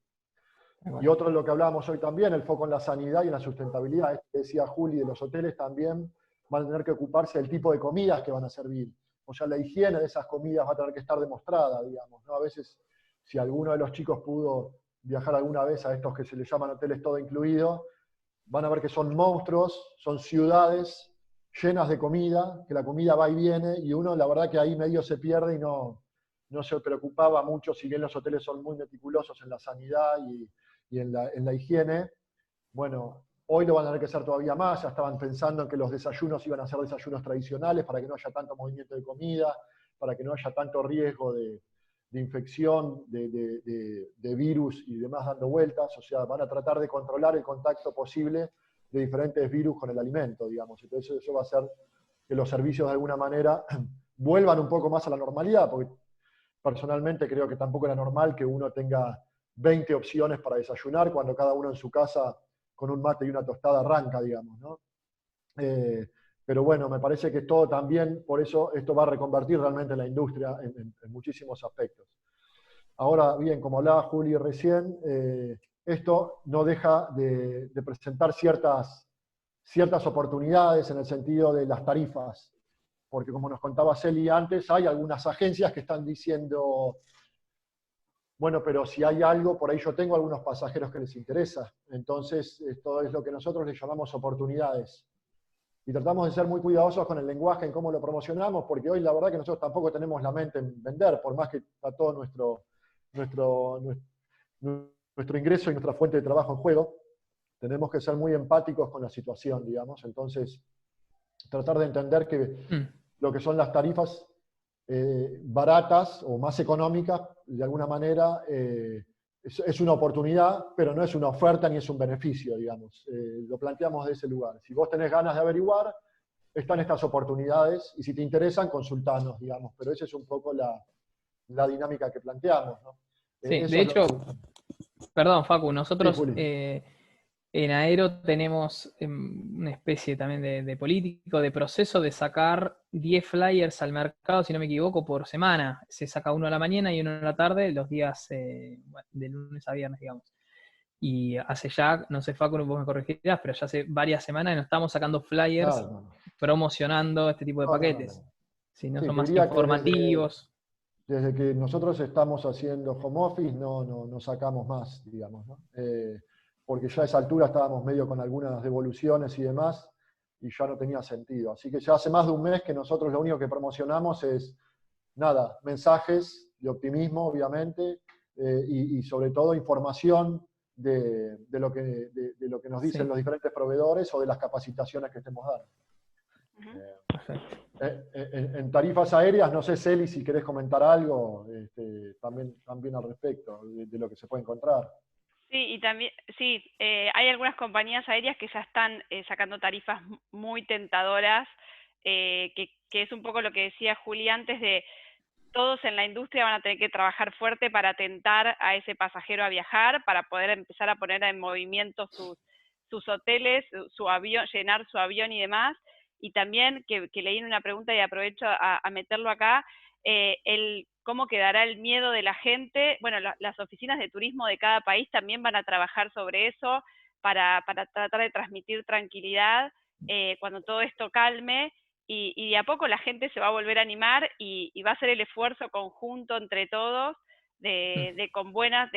Y otro de lo que hablábamos hoy también, el foco en la sanidad y en la sustentabilidad. Decía Juli, de los hoteles también van a tener que ocuparse del tipo de comidas que van a servir. O sea, la higiene de esas comidas va a tener que estar demostrada, digamos, ¿no? A veces, si alguno de los chicos pudo viajar alguna vez a estos que se les llaman hoteles todo incluido, van a ver que son monstruos, son ciudades llenas de comida, que la comida va y viene, y uno la verdad que ahí medio se pierde y no se preocupaba mucho, si bien los hoteles son muy meticulosos en la sanidad y en la higiene. Bueno, hoy lo van a tener que hacer todavía más, ya estaban pensando en que los desayunos iban a ser desayunos tradicionales para que no haya tanto movimiento de comida, para que no haya tanto riesgo de infección, de virus y demás dando vueltas. O sea, van a tratar de controlar el contacto posible de diferentes virus con el alimento, digamos. Entonces eso va a hacer que los servicios de alguna manera vuelvan un poco más a la normalidad, porque personalmente creo que tampoco era normal que uno tenga 20 opciones para desayunar cuando cada uno en su casa con un mate y una tostada arranca, digamos, ¿no? Pero bueno, me parece que todo también, por eso esto va a reconvertir realmente la industria en muchísimos aspectos. Ahora bien, como hablaba Juli recién, esto no deja de presentar ciertas ciertas oportunidades en el sentido de las tarifas, porque como nos contaba Celi antes, hay algunas agencias que están diciendo, bueno, pero si hay algo, por ahí yo tengo algunos pasajeros que les interesa. Entonces, esto es lo que nosotros le llamamos oportunidades. Y tratamos de ser muy cuidadosos con el lenguaje, en cómo lo promocionamos, porque hoy la verdad que nosotros tampoco tenemos la mente en vender, por más que está todo nuestro ingreso y nuestra fuente de trabajo en juego, tenemos que ser muy empáticos con la situación, digamos. Entonces, tratar de entender que lo que son las tarifas baratas o más económicas, de alguna manera, es una oportunidad, pero no es una oferta ni es un beneficio, digamos. Lo planteamos de ese lugar. Si vos tenés ganas de averiguar, están estas oportunidades, y si te interesan, consultanos, digamos. Pero esa es un poco la dinámica que planteamos, ¿no? Sí, de hecho, perdón, Facu, nosotros Sí, en Aero tenemos una especie también de político, de proceso de sacar 10 flyers al mercado, si no me equivoco, por semana. Se saca uno a la mañana y uno a la tarde, los días bueno, de lunes a viernes, digamos. Y hace ya, no sé, Facu, vos me corregirás, pero ya hace varias semanas que nos estamos sacando flyers no. promocionando este tipo de No. paquetes. Si no Sí, son te más diría que informativos. desde que nosotros estamos haciendo home office no sacamos más, digamos, ¿no? Porque ya a esa altura estábamos medio con algunas devoluciones y demás, y ya no tenía sentido. Así que ya hace más de un mes que nosotros lo único que promocionamos es, nada, mensajes de optimismo, obviamente, y sobre todo información de lo que nos dicen Sí, los diferentes proveedores o de las capacitaciones que estemos dando. perfecto. En tarifas aéreas, no sé, Celi, si querés comentar algo también al respecto de lo que se puede encontrar. Sí, y también, sí, hay algunas compañías aéreas que ya están sacando tarifas muy tentadoras, que es un poco lo que decía Juli antes de todos en la industria van a tener que trabajar fuerte para tentar a ese pasajero a viajar, para poder empezar a poner en movimiento sus hoteles, su avión, llenar su avión y demás. Y también que leí en una pregunta y aprovecho a meterlo acá, cómo quedará el miedo de la gente. Bueno, las oficinas de turismo de cada país también van a trabajar sobre eso para tratar de transmitir tranquilidad cuando todo esto calme. Y de a poco la gente se va a volver a animar y va a ser el esfuerzo conjunto entre todos de con buenas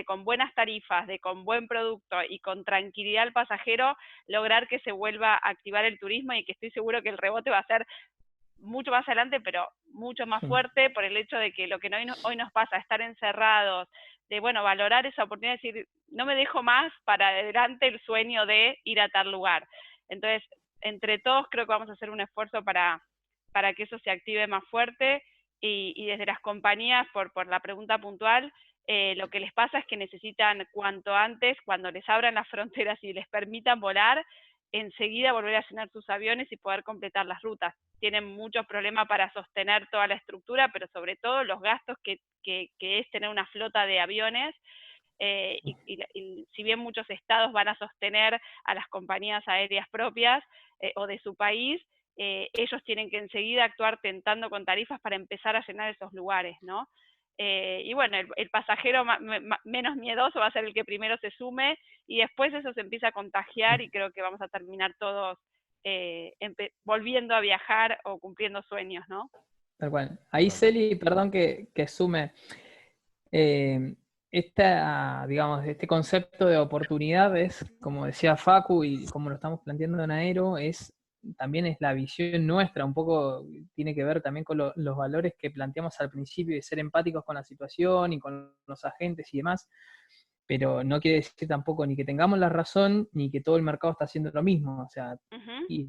tarifas, de con buen producto y con tranquilidad al pasajero, lograr que se vuelva a activar el turismo, y que estoy seguro que el rebote va a ser mucho más adelante, pero mucho más Sí. fuerte, por el hecho de que lo que hoy nos pasa, estar encerrados, de bueno, valorar esa oportunidad, de decir, no me dejo más para adelante el sueño de ir a tal lugar. Entonces, entre todos creo que vamos a hacer un esfuerzo para que eso se active más fuerte, y desde las compañías, por la pregunta puntual, lo que les pasa es que necesitan cuanto antes, cuando les abran las fronteras y les permitan volar, enseguida volver a llenar sus aviones y poder completar las rutas. Tienen muchos problemas para sostener toda la estructura, pero sobre todo los gastos que es tener una flota de aviones, y si bien muchos estados van a sostener a las compañías aéreas propias o de su país, ellos tienen que enseguida actuar tentando con tarifas para empezar a llenar esos lugares, ¿no? Y bueno, el pasajero menos miedoso va a ser el que primero se sume, y después eso se empieza a contagiar, y creo que vamos a terminar todos volviendo a viajar o cumpliendo sueños, ¿no? Tal cual. Ahí, Celi, perdón que sume. Digamos, este concepto de oportunidad es, como decía Facu, y como lo estamos planteando en Aero, también es la visión nuestra, un poco tiene que ver también con los valores que planteamos al principio, de ser empáticos con la situación y con los agentes y demás, pero no quiere decir tampoco ni que tengamos la razón, ni que todo el mercado está haciendo lo mismo, o sea, y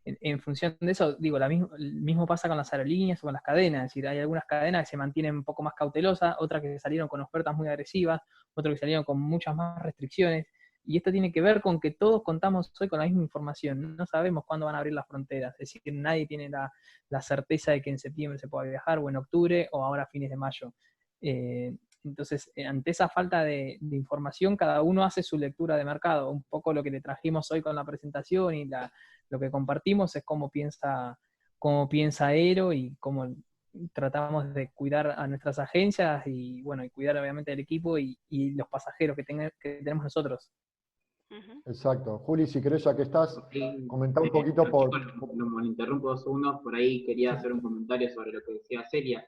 en función de eso, digo, el mismo pasa con las aerolíneas o con las cadenas, es decir, hay algunas cadenas que se mantienen un poco más cautelosas, otras que salieron con ofertas muy agresivas, otras que salieron con muchas más restricciones, y esto tiene que ver con que todos contamos hoy con la misma información, no sabemos cuándo van a abrir las fronteras, es decir, nadie tiene la certeza de que en septiembre se pueda viajar, o en octubre, o ahora a fines de mayo. Entonces, ante esa falta de información, cada uno hace su lectura de mercado. Un poco lo que le trajimos hoy con la presentación y lo que compartimos es cómo piensa Aero y cómo tratamos de cuidar a nuestras agencias y, bueno, y cuidar obviamente al equipo y los pasajeros que tenemos nosotros. Ujú. Exacto. Juli, si querés, ya que estás, Sí, comentá un poquito por... chicos, lo interrumpo 2 segundos, por ahí quería hacer un comentario sobre lo que decía Celia,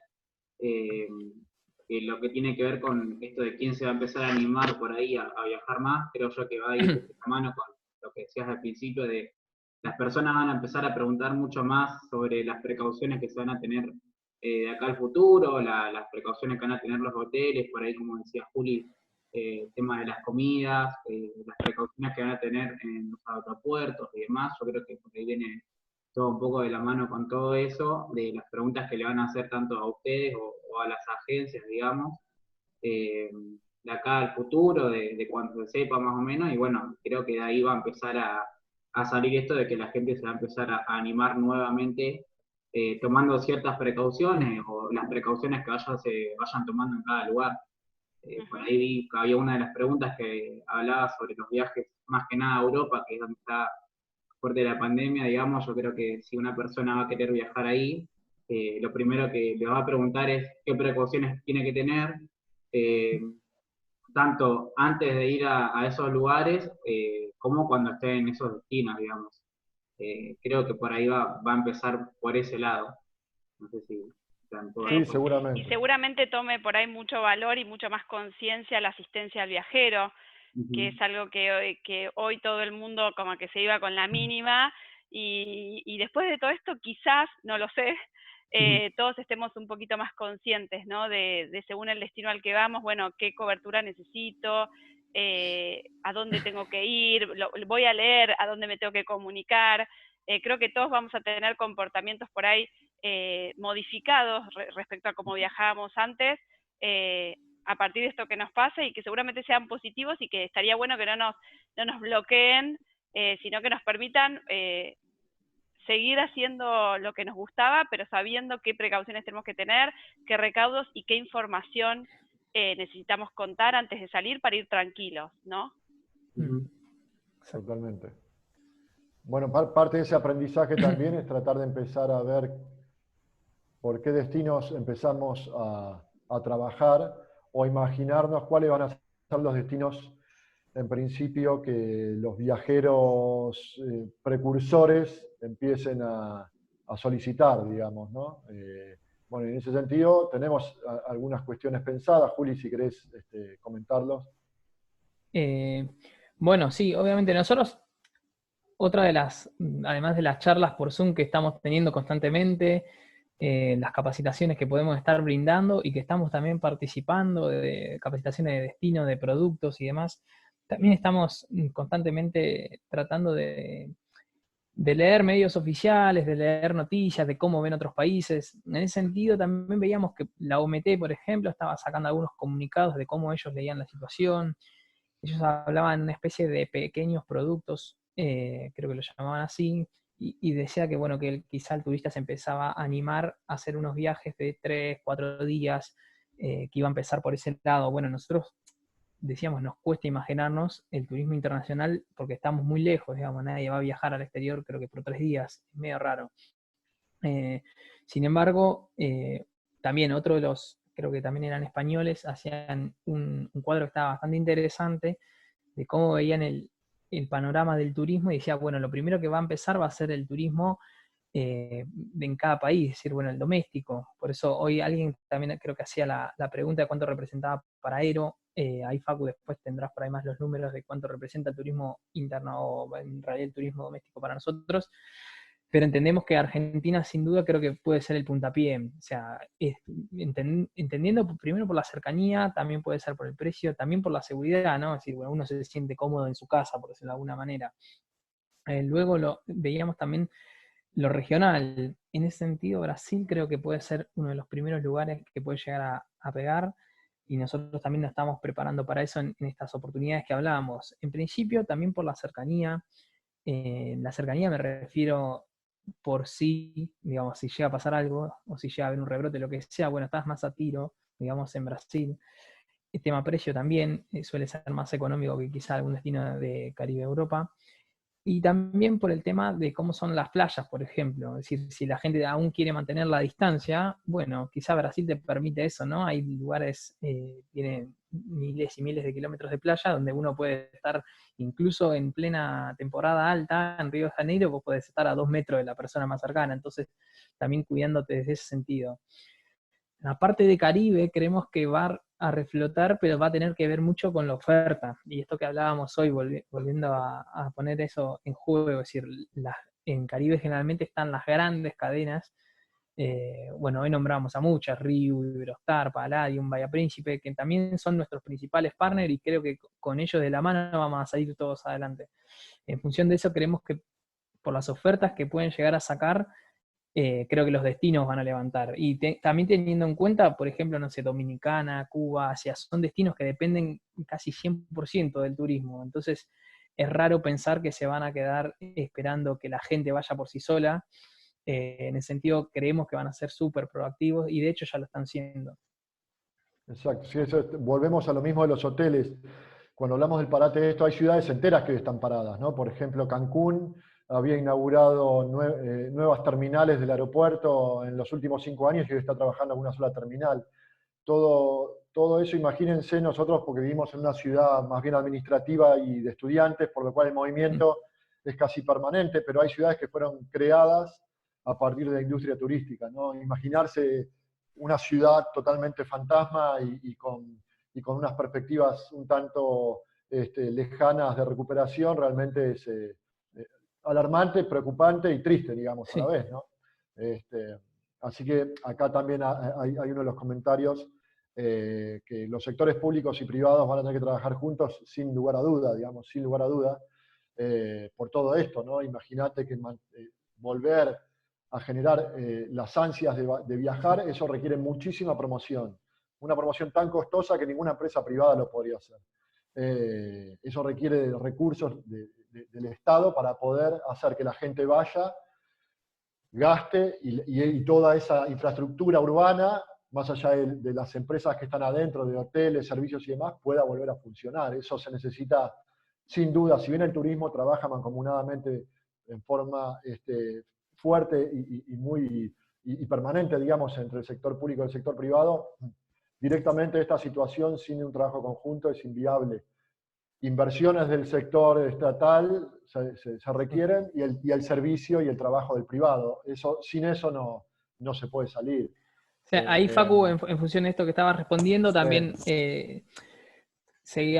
que lo que tiene que ver con esto de quién se va a empezar a animar por ahí a viajar más, creo yo que va a ir de la mano con lo que decías al principio de las personas van a empezar a preguntar mucho más sobre las precauciones que se van a tener de acá al futuro, las precauciones que van a tener los hoteles, por ahí como decía Juli, el tema de las comidas, las precauciones que van a tener en los aeropuertos y demás, yo creo que por ahí viene todo un poco de la mano con todo eso, de las preguntas que le van a hacer tanto a ustedes o a las agencias, digamos, eh, de acá al futuro, de cuando se sepa más o menos, y bueno, creo que de ahí va a empezar a salir esto de que la gente se va a empezar a animar nuevamente, tomando ciertas precauciones o las precauciones que se vayan tomando en cada lugar. Por ahí vi que había una de las preguntas que hablaba sobre los viajes, más que nada a Europa, que es donde está fuerte la pandemia, digamos. Yo creo que si una persona va a querer viajar ahí, lo primero que le va a preguntar es qué precauciones tiene que tener, eh, tanto antes de ir a esos lugares, como cuando esté en esos destinos, digamos. Creo que por ahí va a empezar por ese lado. No sé si están todos de Sí, acuerdo. Y seguramente. seguramente tome por ahí mucho valor y mucho más conciencia la asistencia al viajero, que Ujú. es algo que hoy todo el mundo como que se iba con la mínima, y después de todo esto quizás, no lo sé, todos estemos un poquito más conscientes, ¿no? De según el destino al que vamos, bueno, qué cobertura necesito, a dónde tengo que ir, voy a leer, a dónde me tengo que comunicar. Creo que todos vamos a tener comportamientos por ahí modificados respecto a cómo viajábamos antes, a partir de esto que nos pasa, y que seguramente sean positivos, y que estaría bueno que no nos bloqueen, sino que nos permitan seguir haciendo lo que nos gustaba, pero sabiendo qué precauciones tenemos que tener, qué recaudos y qué información necesitamos contar antes de salir para ir tranquilos, ¿no? Ujú. Totalmente. Bueno, parte de ese aprendizaje también es tratar de empezar a ver por qué destinos empezamos a trabajar o imaginarnos cuáles van a ser los destinos en principio que los viajeros precursores empiecen a solicitar, digamos, ¿no? Bueno, en ese sentido tenemos algunas cuestiones pensadas. Juli, si querés comentarlos. Bueno, sí, obviamente nosotros, otra de las, además de las charlas por Zoom que estamos teniendo constantemente, las capacitaciones que podemos estar brindando y que estamos también participando de capacitaciones de destino, de productos y demás, también estamos constantemente tratando de leer medios oficiales, de leer noticias, de cómo ven otros países. En ese sentido también veíamos que la OMT, por ejemplo, estaba sacando algunos comunicados de cómo ellos leían la situación. Ellos hablaban de una especie de pequeños productos, creo que lo llamaban así, y decía que, bueno, que quizá el turista se empezaba a animar a hacer unos viajes de 3, 4 días, que iba a empezar por ese lado. Bueno, nosotros decíamos, nos cuesta imaginarnos el turismo internacional porque estamos muy lejos, digamos, nadie va a viajar al exterior creo que por 3 días, es medio raro. Eh, Sin embargo, también otro de los, creo que también eran españoles, hacían un cuadro que estaba bastante interesante de cómo veían el panorama del turismo y decía, bueno, lo primero que va a empezar va a ser el turismo en cada país, es decir, bueno, el doméstico. Por eso hoy alguien también creo que hacía la pregunta de cuánto representaba para Aero. Ahí Facu después tendrás por ahí más los números de cuánto representa el turismo interno o en realidad el turismo doméstico para nosotros. Pero entendemos que Argentina sin duda creo que puede ser el puntapié. O sea, entendiendo primero por la cercanía, también puede ser por el precio, también por la seguridad, ¿no? Es decir, bueno, uno se siente cómodo en su casa, por decirlo de alguna manera. Luego veíamos también lo regional. En ese sentido, Brasil creo que puede ser uno de los primeros lugares que puede llegar a pegar, y nosotros también nos estamos preparando para eso en estas oportunidades que hablábamos. En principio, también por la cercanía. La cercanía me refiero por si, digamos, si llega a pasar algo, o si llega a haber un rebrote, lo que sea, bueno, estás más a tiro, digamos, en Brasil. El tema precio también suele ser más económico que quizá algún destino de Caribe Europa. Y también por el tema de cómo son las playas, por ejemplo. Es decir, si la gente aún quiere mantener la distancia, bueno, quizá Brasil te permite eso, ¿no? Hay lugares, tiene miles y miles de kilómetros de playa donde uno puede estar incluso en plena temporada alta, en Río de Janeiro, vos podés estar a 2 metros de la persona más cercana, entonces también cuidándote desde ese sentido. La parte de Caribe creemos que va a reflotar, pero va a tener que ver mucho con la oferta. Y esto que hablábamos hoy, volviendo a poner eso en juego, es decir, en Caribe generalmente están las grandes cadenas. Bueno, hoy nombramos a muchas, Riu, Iberostar, Palladium, Bahía Príncipe, que también son nuestros principales partners y creo que con ellos de la mano vamos a salir todos adelante. En función de eso, creemos que por las ofertas que pueden llegar a sacar, creo que los destinos van a levantar. Y también teniendo en cuenta, por ejemplo, no sé, Dominicana, Cuba, Asia, son destinos que dependen casi 100% del turismo. Entonces, es raro pensar que se van a quedar esperando que la gente vaya por sí sola. En ese sentido, creemos que van a ser súper proactivos y de hecho ya lo están siendo. Exacto, sí, volvemos a lo mismo de los hoteles. Cuando hablamos del parate de esto, hay ciudades enteras que están paradas, ¿no? Por ejemplo, Cancún había inaugurado nuevas terminales del aeropuerto en los últimos 5 años y hoy está trabajando en una sola terminal. Todo eso, imagínense nosotros, porque vivimos en una ciudad más bien administrativa y de estudiantes, por lo cual el movimiento es casi permanente, pero hay ciudades que fueron creadas a partir de la industria turística, ¿no? Imaginarse una ciudad totalmente fantasma y con unas perspectivas un tanto lejanas de recuperación, realmente es alarmante, preocupante y triste, digamos, a la vez, ¿no? Así que acá también hay uno de los comentarios que los sectores públicos y privados van a tener que trabajar juntos sin lugar a duda, digamos, sin lugar a duda, por todo esto, ¿no? Imagínate que volver a generar las ansias de viajar, eso requiere muchísima promoción. Una promoción tan costosa que ninguna empresa privada lo podría hacer. Eso requiere recursos del Estado para poder hacer que la gente vaya, gaste y toda esa infraestructura urbana, más allá de las empresas que están adentro, de hoteles, servicios y demás, pueda volver a funcionar. Eso se necesita sin duda. Si bien el turismo trabaja mancomunadamente en forma fuerte y permanente, digamos, entre el sector público y el sector privado, directamente esta situación sin un trabajo conjunto es inviable. Inversiones del sector estatal se requieren y el servicio y el trabajo del privado. Sin eso no se puede salir. O sea, ahí Facu, en función de esto que estaba respondiendo, también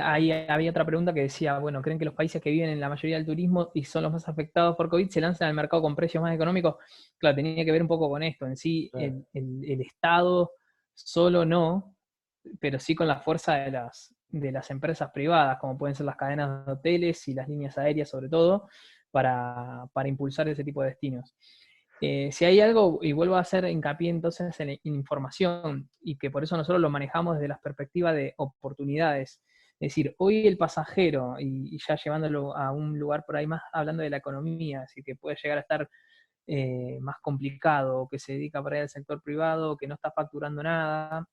ahí había otra pregunta que decía, bueno, ¿creen que los países que viven en la mayoría del turismo y son los más afectados por COVID se lanzan al mercado con precios más económicos? Claro, tenía que ver un poco con esto. En sí, el Estado solo no, pero sí con la fuerza de las empresas privadas, como pueden ser las cadenas de hoteles y las líneas aéreas sobre todo, para impulsar ese tipo de destinos. Si hay algo, y vuelvo a hacer hincapié entonces en información, y que por eso nosotros lo manejamos desde la perspectiva de oportunidades. Es decir, hoy el pasajero, y ya llevándolo a un lugar por ahí más hablando de la economía, así que puede llegar a estar más complicado, que se dedica para ir al sector privado, que no está facturando nada.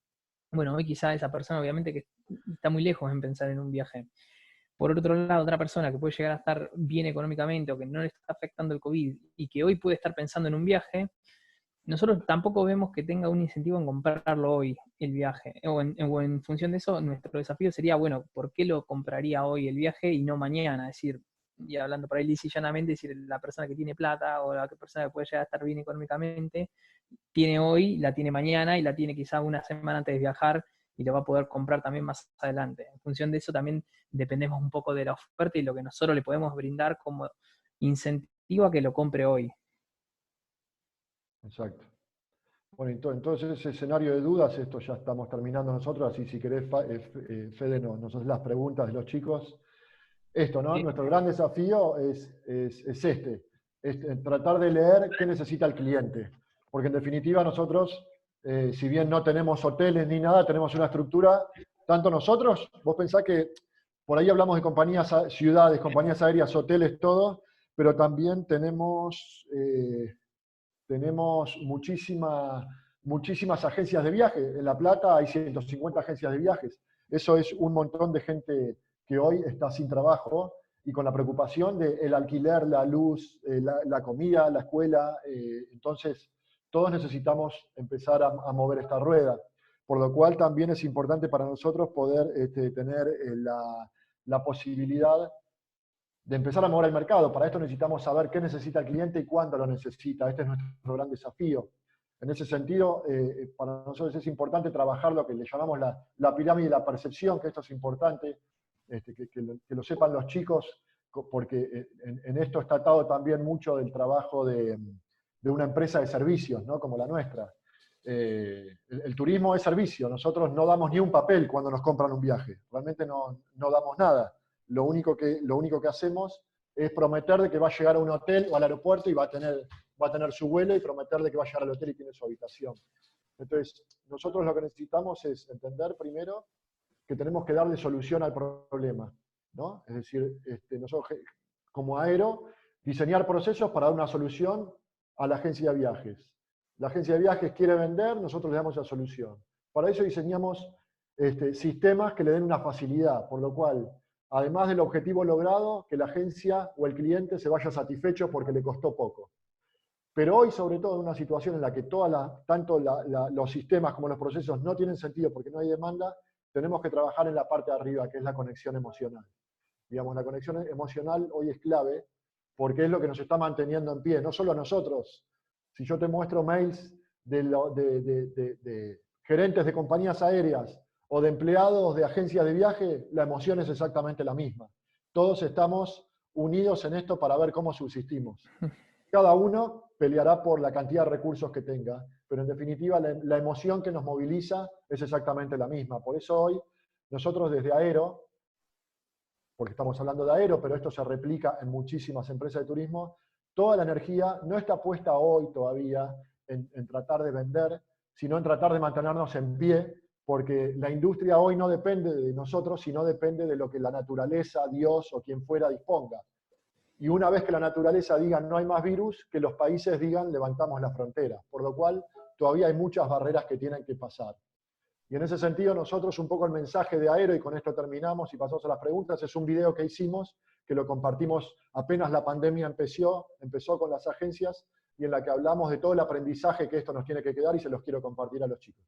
Bueno, hoy quizá esa persona obviamente que está muy lejos en pensar en un viaje. Por otro lado, otra persona que puede llegar a estar bien económicamente o que no le está afectando el COVID y que hoy puede estar pensando en un viaje, nosotros tampoco vemos que tenga un incentivo en comprarlo hoy, el viaje. O en función de eso, nuestro desafío sería, bueno, ¿por qué lo compraría hoy el viaje y no mañana? Es decir, y hablando por ahí lisa y llanamente, es decir, la persona que tiene plata o la persona que puede llegar a estar bien económicamente, tiene hoy, la tiene mañana y la tiene quizá una semana antes de viajar y lo va a poder comprar también más adelante. En función de eso también dependemos un poco de la oferta y lo que nosotros le podemos brindar como incentivo a que lo compre hoy. Exacto. Bueno, entonces ese escenario de dudas, esto ya estamos terminando nosotros, así si querés, Fede, nos haces las preguntas de los chicos. Esto, ¿no? Sí. Nuestro gran desafío es tratar de leer qué necesita el cliente. Porque en definitiva nosotros, si bien no tenemos hoteles ni nada, tenemos una estructura, tanto nosotros, vos pensás que por ahí hablamos de compañías, ciudades, compañías aéreas, hoteles, todo, pero también tenemos muchísimas agencias de viaje. En La Plata hay 150 agencias de viajes. Eso es un montón de gente que hoy está sin trabajo y con la preocupación del alquiler, la luz, la comida, la escuela. Entonces, todos necesitamos empezar a mover esta rueda, por lo cual también es importante para nosotros poder tener la posibilidad de empezar a mover el mercado. Para esto necesitamos saber qué necesita el cliente y cuándo lo necesita. Este es nuestro gran desafío. En ese sentido, para nosotros es importante trabajar lo que le llamamos la pirámide de la percepción, que esto es importante, que lo sepan los chicos, porque en esto está atado también mucho del trabajo de una empresa de servicios, ¿no? Como la nuestra. El turismo es servicio, nosotros no damos ni un papel cuando nos compran un viaje, realmente no damos nada. Lo único que hacemos es prometer de que va a llegar a un hotel o al aeropuerto y va a tener su vuelo, y prometer de que va a llegar al hotel y tiene su habitación. Entonces, nosotros lo que necesitamos es entender primero que tenemos que darle solución al problema, ¿no? Es decir, nosotros como Aero, diseñar procesos para dar una solución a la agencia de viajes. La agencia de viajes quiere vender, nosotros le damos la solución. Para eso diseñamos sistemas que le den una facilidad, por lo cual, además del objetivo logrado, que la agencia o el cliente se vaya satisfecho porque le costó poco. Pero hoy, sobre todo, en una situación en la que tanto los sistemas como los procesos no tienen sentido porque no hay demanda, tenemos que trabajar en la parte de arriba, que es la conexión emocional. Digamos, la conexión emocional hoy es clave porque es lo que nos está manteniendo en pie, no solo a nosotros. Si yo te muestro mails de gerentes de compañías aéreas o de empleados de agencias de viaje, la emoción es exactamente la misma. Todos estamos unidos en esto para ver cómo subsistimos. Cada uno peleará por la cantidad de recursos que tenga, pero en definitiva la emoción que nos moviliza es exactamente la misma. Por eso hoy nosotros desde Aero, porque estamos hablando de Aero, pero esto se replica en muchísimas empresas de turismo, toda la energía no está puesta hoy todavía en tratar de vender, sino en tratar de mantenernos en pie, porque la industria hoy no depende de nosotros, sino depende de lo que la naturaleza, Dios o quien fuera disponga. Y una vez que la naturaleza diga no hay más virus, que los países digan levantamos la frontera, por lo cual todavía hay muchas barreras que tienen que pasar. Y en ese sentido nosotros un poco el mensaje de Aero, y con esto terminamos y pasamos a las preguntas, es un video que hicimos, que lo compartimos apenas la pandemia empezó con las agencias, y en la que hablamos de todo el aprendizaje que esto nos tiene que quedar, y se los quiero compartir a los chicos.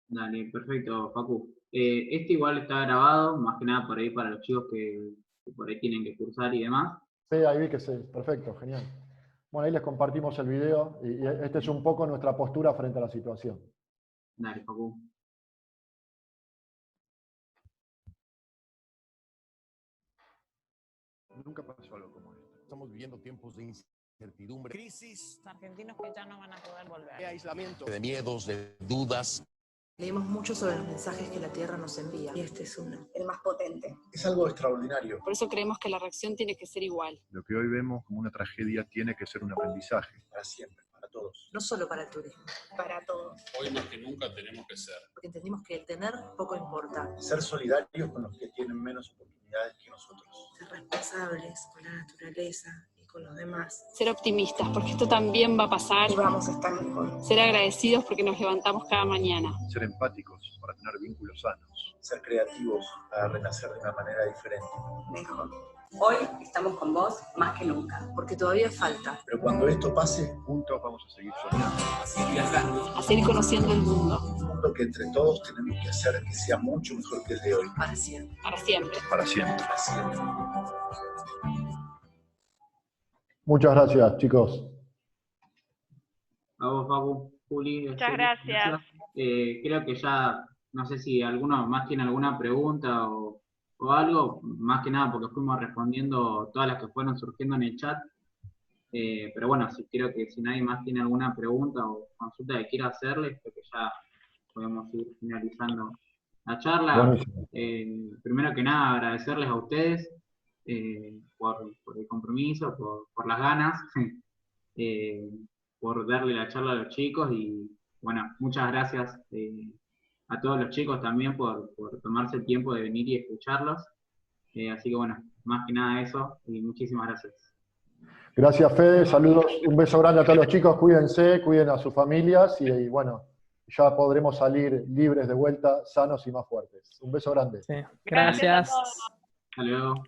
Dale, perfecto, Facu. Este igual está grabado, más que nada por ahí para los chicos que por ahí tienen que cursar y demás. Sí, ahí vi que sí, perfecto, genial. Bueno, ahí les compartimos el video, y este es un poco nuestra postura frente a la situación. Dale, Facu. Nunca pasó algo como esto. Estamos viviendo tiempos de incertidumbre, crisis, Argentinos que ya no van a poder volver. de aislamiento, de miedos, de dudas. Leemos mucho sobre los mensajes que la Tierra nos envía, y este es uno, el más potente. Es algo extraordinario. Por eso creemos que la reacción tiene que ser igual. Lo que hoy vemos como una tragedia tiene que ser un aprendizaje. Para siempre, para todos. No solo para el turismo, para todos. Hoy más que nunca tenemos que ser. Porque entendimos que el tener poco importa. Ser solidarios con los que tienen menos oportunidades que nosotros. Ser responsables con la naturaleza y con los demás. Ser optimistas, porque esto también va a pasar. Y vamos a estar mejor. Ser agradecidos porque nos levantamos cada mañana. Ser empáticos para tener vínculos sanos. Ser creativos para renacer de una manera diferente. Mejor. Hoy estamos con vos más que nunca. Porque todavía falta. Pero cuando esto pase, juntos vamos a seguir soñando. A seguir conociendo el mundo. Un mundo que entre todos tenemos que hacer que sea mucho mejor que el de hoy. Para siempre. Para siempre. Para siempre. Para siempre. Muchas gracias, chicos. A vos, Facu, Juli. Muchas gracias. Creo que ya, no sé si alguno más tiene alguna pregunta o algo, más que nada porque fuimos respondiendo todas las que fueron surgiendo en el chat. Pero bueno, creo que si nadie más tiene alguna pregunta o consulta que quiera hacerles, creo que ya podemos ir finalizando la charla. Primero que nada, agradecerles a ustedes por el compromiso, por las ganas, por darle la charla a los chicos, y bueno, muchas gracias a todos los chicos también por tomarse el tiempo de venir y escucharlos. Así que bueno, más que nada eso, y muchísimas gracias. Gracias, Fede, saludos, un beso grande a todos los chicos, cuídense, cuiden a sus familias, y bueno, ya podremos salir libres de vuelta, sanos y más fuertes. Un beso grande. Sí. Gracias. a todos. Hasta luego.